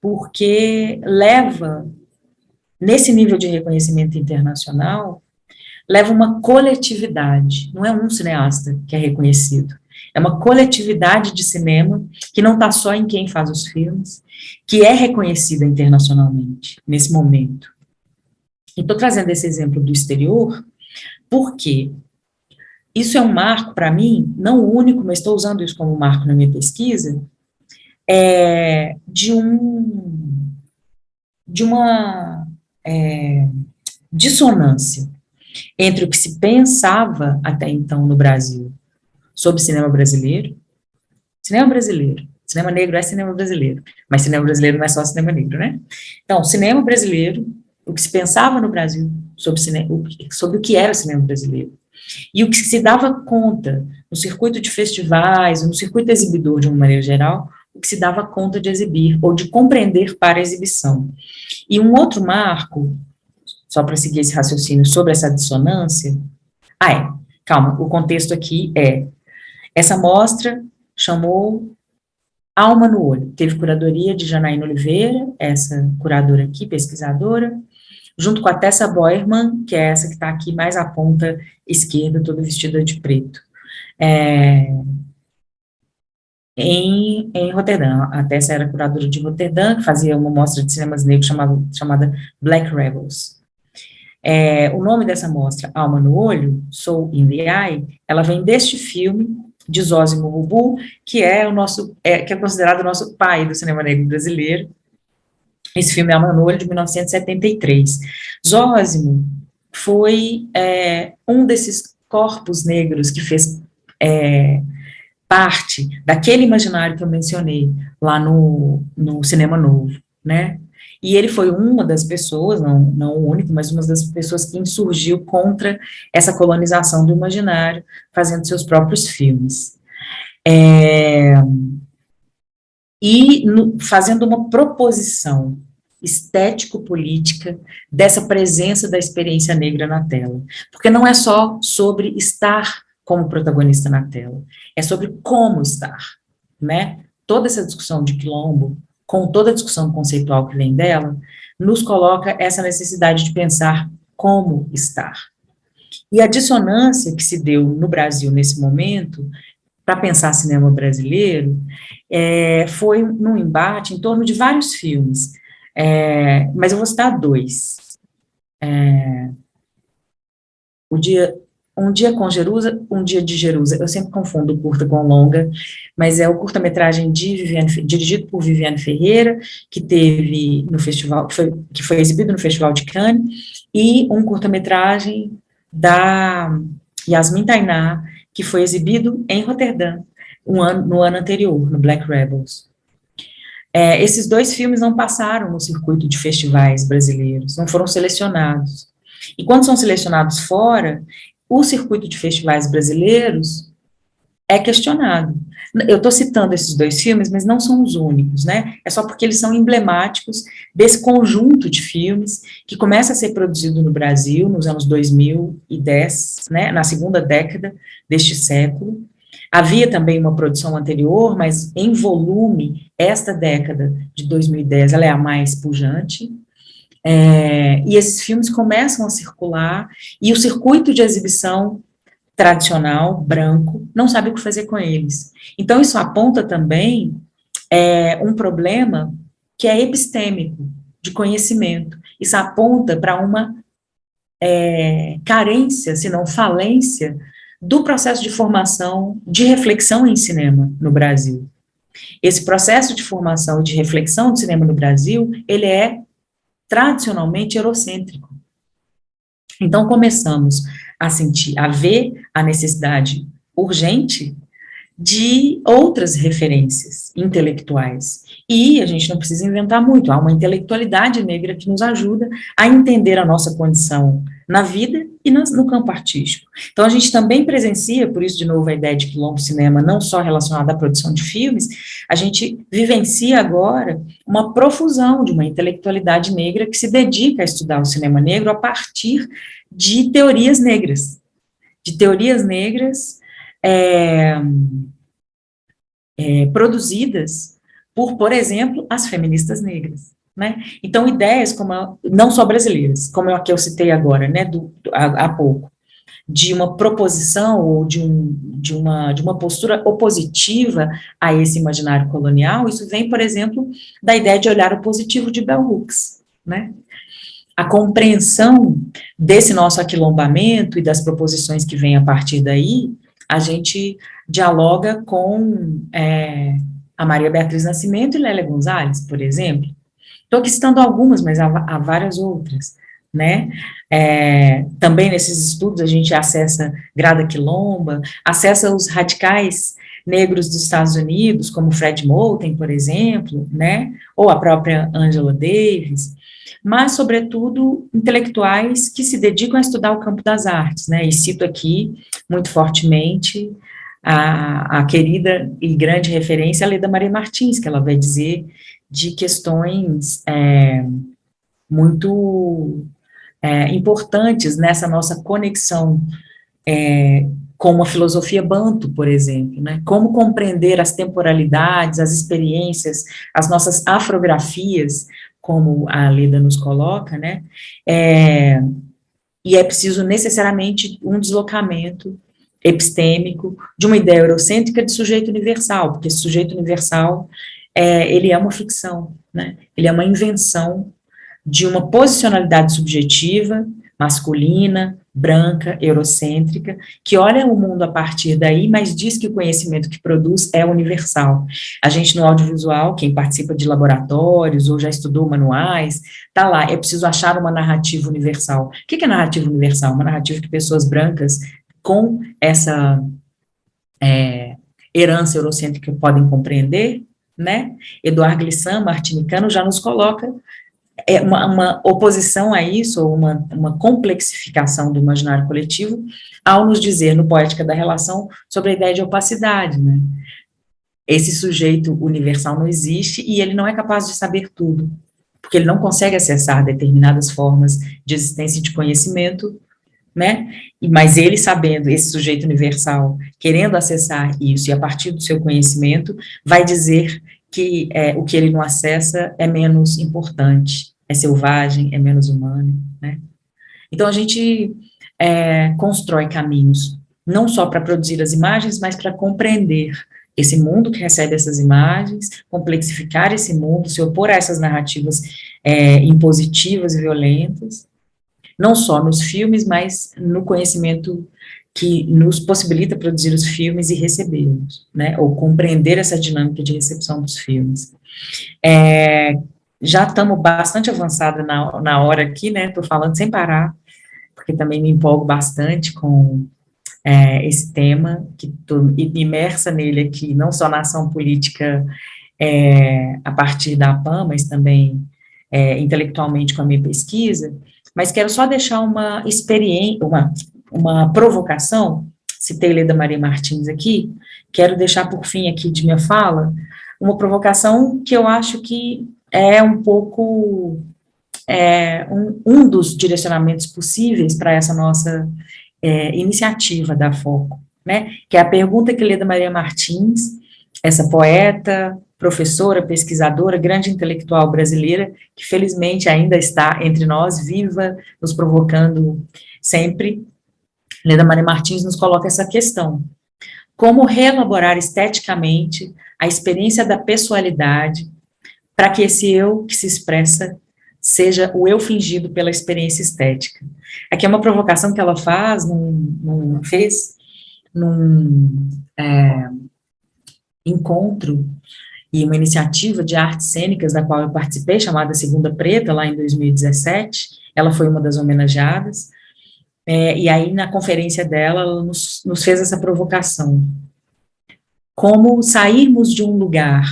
S6: porque leva, nesse nível de reconhecimento internacional, leva uma coletividade, não é um cineasta que é reconhecido, é uma coletividade de cinema que não está só em quem faz os filmes, que é reconhecida internacionalmente, nesse momento. E estou trazendo esse exemplo do exterior, porque isso é um marco, para mim, não o único, mas estou usando isso como marco na minha pesquisa, de uma dissonância entre o que se pensava até então no Brasil sobre cinema brasileiro, cinema negro é cinema brasileiro, mas cinema brasileiro não é só cinema negro, né? Então, cinema brasileiro, o que se pensava no Brasil sobre o que era o cinema brasileiro, e o que se dava conta no circuito de festivais, no circuito exibidor de uma maneira geral, o que se dava conta de exibir, ou de compreender para a exibição. E um outro marco, só para seguir esse raciocínio sobre essa dissonância, calma, o contexto aqui essa mostra chamou Alma no Olho, teve curadoria de Janaína Oliveira, essa curadora aqui, pesquisadora, junto com a Tessa Boerman, que é essa que está aqui mais à ponta esquerda, toda vestida de preto, em Roterdã. A Tessa era curadora de Roterdã, que fazia uma mostra de cinemas negros chamada Black Rebels. O nome dessa mostra, Alma no Olho, Soul in the Eye, ela vem deste filme de Zósimo Rubu, que é considerado o nosso pai do cinema negro brasileiro. Esse filme é Alma no Olho, de 1973. Zósimo foi um desses corpos negros que fez parte daquele imaginário que eu mencionei lá no Cinema Novo, né? E ele foi uma das pessoas, não o único, mas uma das pessoas que insurgiu contra essa colonização do imaginário, fazendo seus próprios filmes. Fazendo uma proposição estético-política dessa presença da experiência negra na tela. Porque não é só sobre estar como protagonista na tela, é sobre como estar, né? Toda essa discussão de quilombo, com toda a discussão conceitual que vem dela, nos coloca essa necessidade de pensar como estar. E a dissonância que se deu no Brasil nesse momento, para pensar cinema brasileiro, foi num embate em torno de vários filmes, mas eu vou citar dois. Um Dia com Jerusa, Um Dia de Jerusa, eu sempre confundo curta com longa, mas é o curta-metragem dirigido por Viviane Ferreira, que teve no festival, que foi exibido no Festival de Cannes, e um curta-metragem da Yasmin Tainá, que foi exibido em Roterdã, no ano anterior, no Black Rebels. Esses dois filmes não passaram no circuito de festivais brasileiros, não foram selecionados. E quando são selecionados fora, o circuito de festivais brasileiros é questionado. Eu estou citando esses dois filmes, mas não são os únicos, né? É só porque eles são emblemáticos desse conjunto de filmes que começa a ser produzido no Brasil nos anos 2010, né? Na segunda década deste século. Havia também uma produção anterior, mas em volume, esta década de 2010, ela é a mais pujante. E esses filmes começam a circular, e o circuito de exibição tradicional, branco, não sabe o que fazer com eles. Então, isso aponta também um problema que é epistêmico, de conhecimento. Isso aponta para uma carência, se não falência, do processo de formação, de reflexão em cinema no Brasil. Esse processo de formação e de reflexão de cinema no Brasil, ele é tradicionalmente eurocêntrico. Então, começamos a sentir, a ver a necessidade urgente de outras referências intelectuais. E a gente não precisa inventar muito, há uma intelectualidade negra que nos ajuda a entender a nossa condição na vida e no campo artístico. Então, a gente também presencia, por isso, de novo, a ideia de quilombo cinema, não só relacionada à produção de filmes, a gente vivencia agora uma profusão de uma intelectualidade negra que se dedica a estudar o cinema negro a partir de teorias negras. Produzidas por exemplo, as feministas negras, né? Então, ideias como, não só brasileiras, como a que eu citei agora, né, há pouco, de uma proposição ou de uma postura opositiva a esse imaginário colonial, isso vem, por exemplo, da ideia de olhar o positivo de Bell Hooks, né? A compreensão desse nosso aquilombamento e das proposições que vêm a partir daí, a gente dialoga com a Maria Beatriz Nascimento e Lélia Gonzalez, por exemplo. Estou aqui citando algumas, mas há várias outras, né? Também nesses estudos a gente acessa Grada Quilomba, acessa os radicais negros dos Estados Unidos, como Fred Moulton, por exemplo, né? Ou a própria Angela Davis, mas, sobretudo, intelectuais que se dedicam a estudar o campo das artes, né? E cito aqui, muito fortemente, a querida e grande referência, a Leda Maria Martins, que ela vai dizer de questões muito importantes nessa nossa conexão com uma filosofia banto, por exemplo, né? Como compreender as temporalidades, as experiências, as nossas afrografias, como a Leda nos coloca, né? E é preciso necessariamente um deslocamento epistêmico de uma ideia eurocêntrica de sujeito universal, porque esse sujeito universal, ele é uma ficção, né? Ele é uma invenção de uma posicionalidade subjetiva, masculina, branca, eurocêntrica, que olha o mundo a partir daí, mas diz que o conhecimento que produz é universal. A gente no audiovisual, quem participa de laboratórios ou já estudou manuais, tá lá, é preciso achar uma narrativa universal. O que é narrativa universal? Uma narrativa que pessoas brancas com essa herança eurocêntrica podem compreender, né? Eduardo Glissant, martinicano, já nos coloca uma oposição a isso, ou uma complexificação do imaginário coletivo, ao nos dizer, no Poética da Relação, sobre a ideia de opacidade, né? Esse sujeito universal não existe e ele não é capaz de saber tudo, porque ele não consegue acessar determinadas formas de existência e de conhecimento, né? Mas ele sabendo, esse sujeito universal, querendo acessar isso, e a partir do seu conhecimento, vai dizer que o que ele não acessa é menos importante, é selvagem, é menos humano, né? Então, a gente constrói caminhos, não só para produzir as imagens, mas para compreender esse mundo que recebe essas imagens, complexificar esse mundo, se opor a essas narrativas impositivas e violentas, não só nos filmes, mas no conhecimento que nos possibilita produzir os filmes e recebê-los, né, ou compreender essa dinâmica de recepção dos filmes. Já estamos bastante avançada na hora aqui, né, estou falando sem parar, porque também me empolgo bastante com esse tema, que estou imersa nele aqui, não só na ação política a partir da APAM, mas também intelectualmente com a minha pesquisa, mas quero só deixar uma experiência, uma provocação, citei Leda Maria Martins aqui, quero deixar por fim aqui de minha fala, uma provocação que eu acho que é um pouco um dos direcionamentos possíveis para essa nossa iniciativa da Foco, né, que é a pergunta que Leda Maria Martins, essa poeta, professora, pesquisadora, grande intelectual brasileira, que felizmente ainda está entre nós, viva, nos provocando sempre, Leda Maria Martins nos coloca essa questão. Como reelaborar esteticamente a experiência da pessoalidade para que esse eu que se expressa seja o eu fingido pela experiência estética. Aqui é uma provocação que ela fez num encontro e uma iniciativa de artes cênicas da qual eu participei, chamada Segunda Preta, lá em 2017, ela foi uma das homenageadas, e aí na conferência dela, ela nos fez essa provocação. Como sairmos de um lugar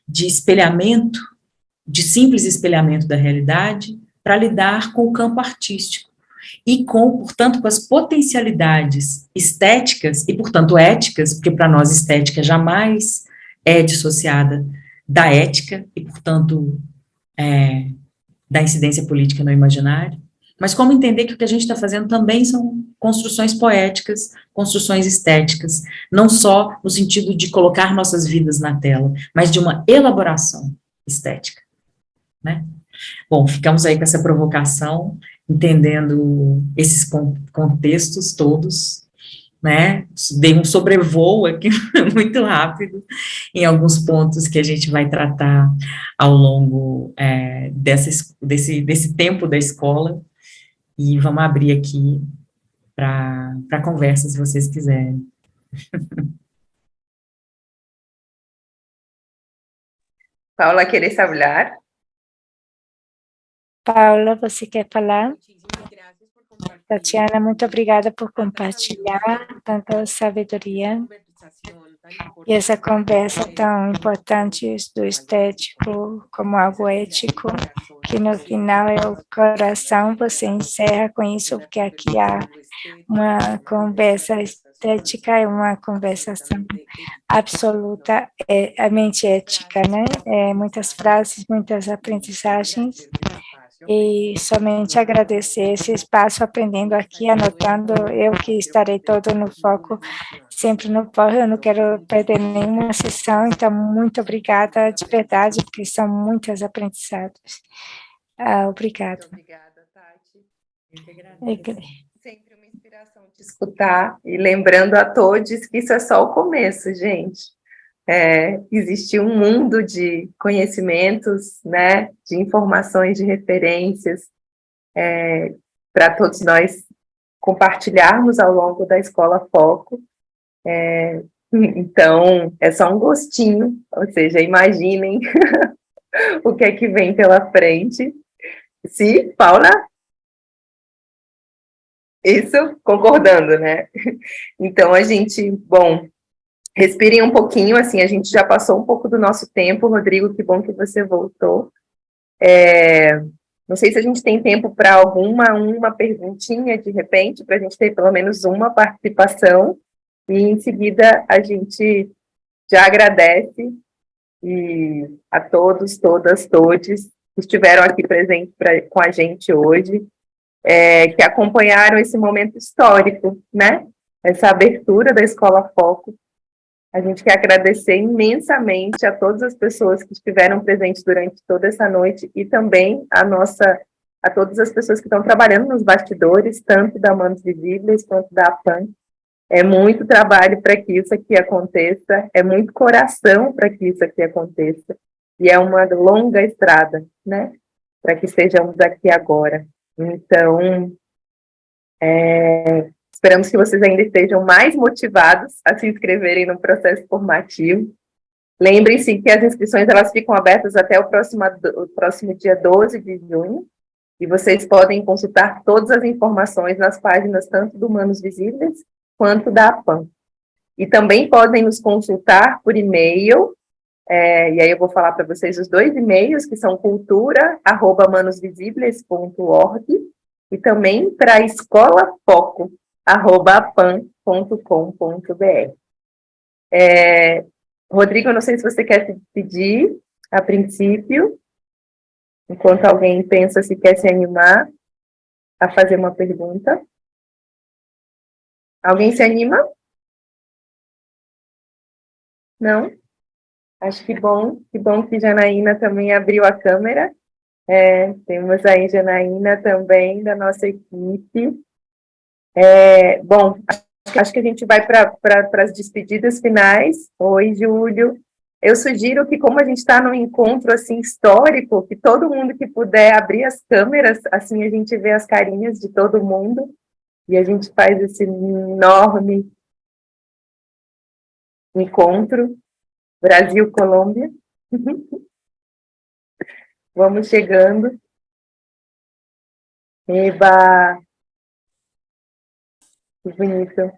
S6: de espelhamento, de simples espelhamento da realidade, para lidar com o campo artístico, e portanto, com as potencialidades estéticas, e portanto éticas, porque para nós estética jamais é dissociada da ética, e portanto da incidência política no imaginário, mas como entender que o que a gente está fazendo também são construções poéticas, construções estéticas, não só no sentido de colocar nossas vidas na tela, mas de uma elaboração estética, né? Bom, ficamos aí com essa provocação, entendendo esses contextos todos, né? Dei um sobrevoo aqui muito rápido em alguns pontos que a gente vai tratar ao longo desse tempo da escola, e vamos abrir aqui para conversa, se vocês quiserem.
S1: Paula, ¿quieres hablar?
S3: Paula, você quer falar? Tatiana, muito obrigada por compartilhar tanta sabedoria e essa conversa tão importante do estético como algo ético, que no final é o coração. Você encerra com isso, porque aqui há uma conversa estética, é uma conversação absolutamente ética, né? Muitas frases, muitas aprendizagens, e somente agradecer esse espaço, aprendendo aqui, anotando, eu que estarei todo no foco, sempre no foco, eu não quero perder nenhuma sessão, então muito obrigada de verdade, porque são muitas aprendizados. Obrigada.
S1: Muito obrigada, Tati. Sempre uma inspiração te escutar, e lembrando a todos que isso é só o começo, gente. Existe um mundo de conhecimentos, né, de informações, de referências, para todos nós compartilharmos ao longo da Escola Foco. Então, é só um gostinho, ou seja, imaginem o que é que vem pela frente. Sim, Paula? Isso, concordando, né? Então, respirem um pouquinho, assim, a gente já passou um pouco do nosso tempo. Rodrigo, que bom que você voltou. Não sei se a gente tem tempo para uma perguntinha, de repente, para a gente ter pelo menos uma participação, e em seguida a gente já agradece a todos, todas, todes que estiveram aqui presentes com a gente hoje, que acompanharam esse momento histórico, né? Essa abertura da Escola Foco. A gente quer agradecer imensamente a todas as pessoas que estiveram presentes durante toda essa noite, e também a todas as pessoas que estão trabalhando nos bastidores, tanto da Manos Visíveis quanto da APAN. É muito trabalho para que isso aqui aconteça, é muito coração para que isso aqui aconteça, e é uma longa estrada, né, para que estejamos aqui agora. Então, esperamos que vocês ainda estejam mais motivados a se inscreverem no processo formativo. Lembrem-se que as inscrições elas ficam abertas até o próximo dia 12 de junho, e vocês podem consultar todas as informações nas páginas tanto do Manos Visíveis quanto da APAN. E também podem nos consultar por e-mail, e aí eu vou falar para vocês os dois e-mails, que são cultura@manosvisíveis.org, e também para escolafoco@apan.com.br. Rodrigo, eu não sei se você quer se despedir a princípio, enquanto alguém pensa se quer se animar a fazer uma pergunta. Alguém se anima? Não? Acho que bom que Janaína também abriu a câmera. Temos aí Janaína também, da nossa equipe. Bom, acho que a gente vai para as despedidas finais. Oi, Júlio. Eu sugiro que, como a gente está num encontro assim histórico, que todo mundo que puder abrir as câmeras, assim a gente vê as carinhas de todo mundo e a gente faz esse enorme encontro Brasil-Colômbia. Vamos chegando. Eba! Que bonito.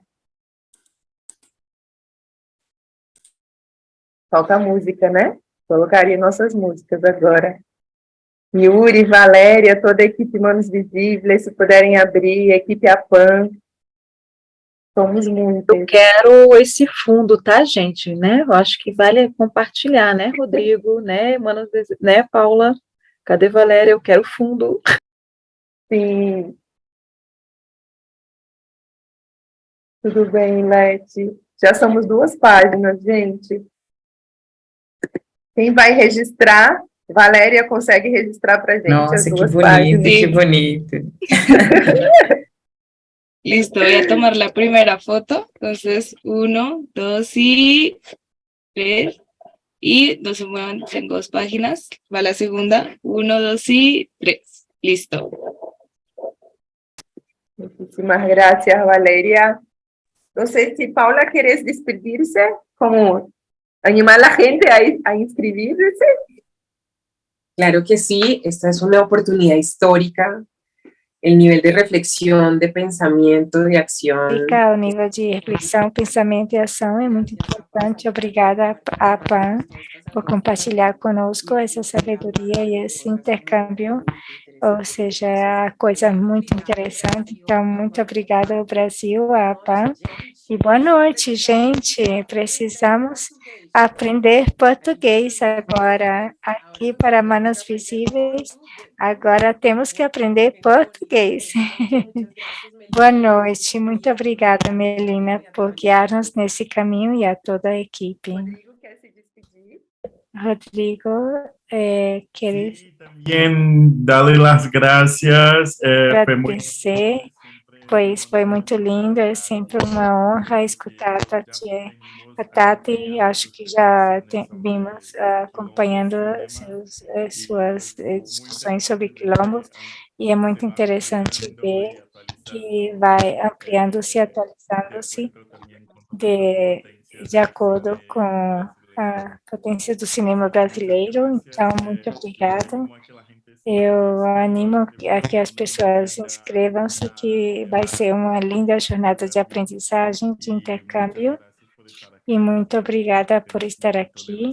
S1: Falta música, né? Colocaria nossas músicas agora. Yuri, Valéria, toda a equipe Manos Visíveis, se puderem abrir, a equipe APAN. Somos muitos.
S8: Eu quero esse fundo, tá, gente? Né? Eu acho que vale compartilhar, né, Rodrigo, né, né, Paula? Cadê Valéria? Eu quero fundo.
S1: Sim. Tudo bem, Leti. Já somos 2 páginas, gente. Quem vai registrar? Valéria consegue registrar para a gente as
S6: Nossa, que
S1: 2
S6: bonito,
S1: páginas.
S6: que bonito.
S9: Listo, voy a tomar la primera foto. Entonces, 1, 2 y 3. Y no se muevan en 2 páginas. Va la segunda. 1, 2 y 3. Listo.
S1: Muchísimas gracias, Valeria. No sé si Paula quieres despedirse, como animar a la gente a inscribirse.
S7: Claro que sí, esta es una oportunidad histórica. El nivel de reflexión, de pensamiento, de acción.
S3: O nível de reflexão, pensamento e ação é muito importante. Obrigada, APAN, por compartilhar conosco essa sabedoria e esse intercâmbio, ou seja, é coisa muito interessante. Então, muito obrigada ao Brasil, à APAN. E boa noite, gente. Precisamos aprender português agora, aqui para Manos Visíveis. Agora temos que aprender português. Boa noite, muito obrigada, Melina, por guiar-nos nesse caminho e a toda a equipe.
S1: Rodrigo quer se despedir?
S3: Rodrigo, queres
S5: También darle las gracias.
S3: agradecer, pois foi muito lindo, é sempre uma honra escutar a Tati, acho que já vimos acompanhando suas discussões sobre quilombos, e é muito interessante ver que vai ampliando-se, atualizando-se de acordo com a potência do cinema brasileiro. Então, muito obrigada. Eu animo a que as pessoas inscrevam-se, que vai ser uma linda jornada de aprendizagem, de intercâmbio. E muito obrigada por estar aqui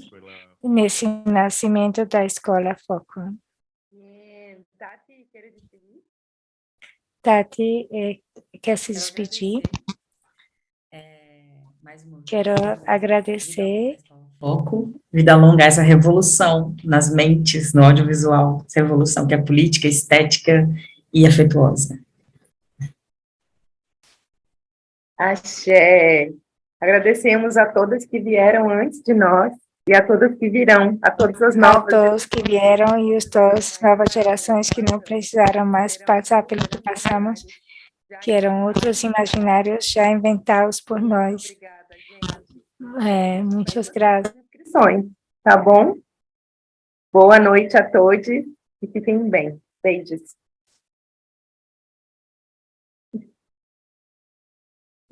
S3: nesse nascimento da Escola Foco.
S1: Tati, quer despedir?
S3: Tati, quer se despedir? Quero agradecer.
S6: Foco, vida longa, essa revolução nas mentes, no audiovisual, essa revolução que é política, estética e afetuosa.
S1: Axé. Agradecemos a todas que vieram antes de nós e a todas que virão, a todas as
S3: A
S1: novas.
S3: todos que vieram e todas as novas gerações que não precisaram mais passar pelo que passamos, que eram outros imaginários já inventados por nós.
S1: Obrigada, gente.
S3: Muitas graças.
S1: Inscrições, tá bom? Boa noite a todos e fiquem bem. Beijos.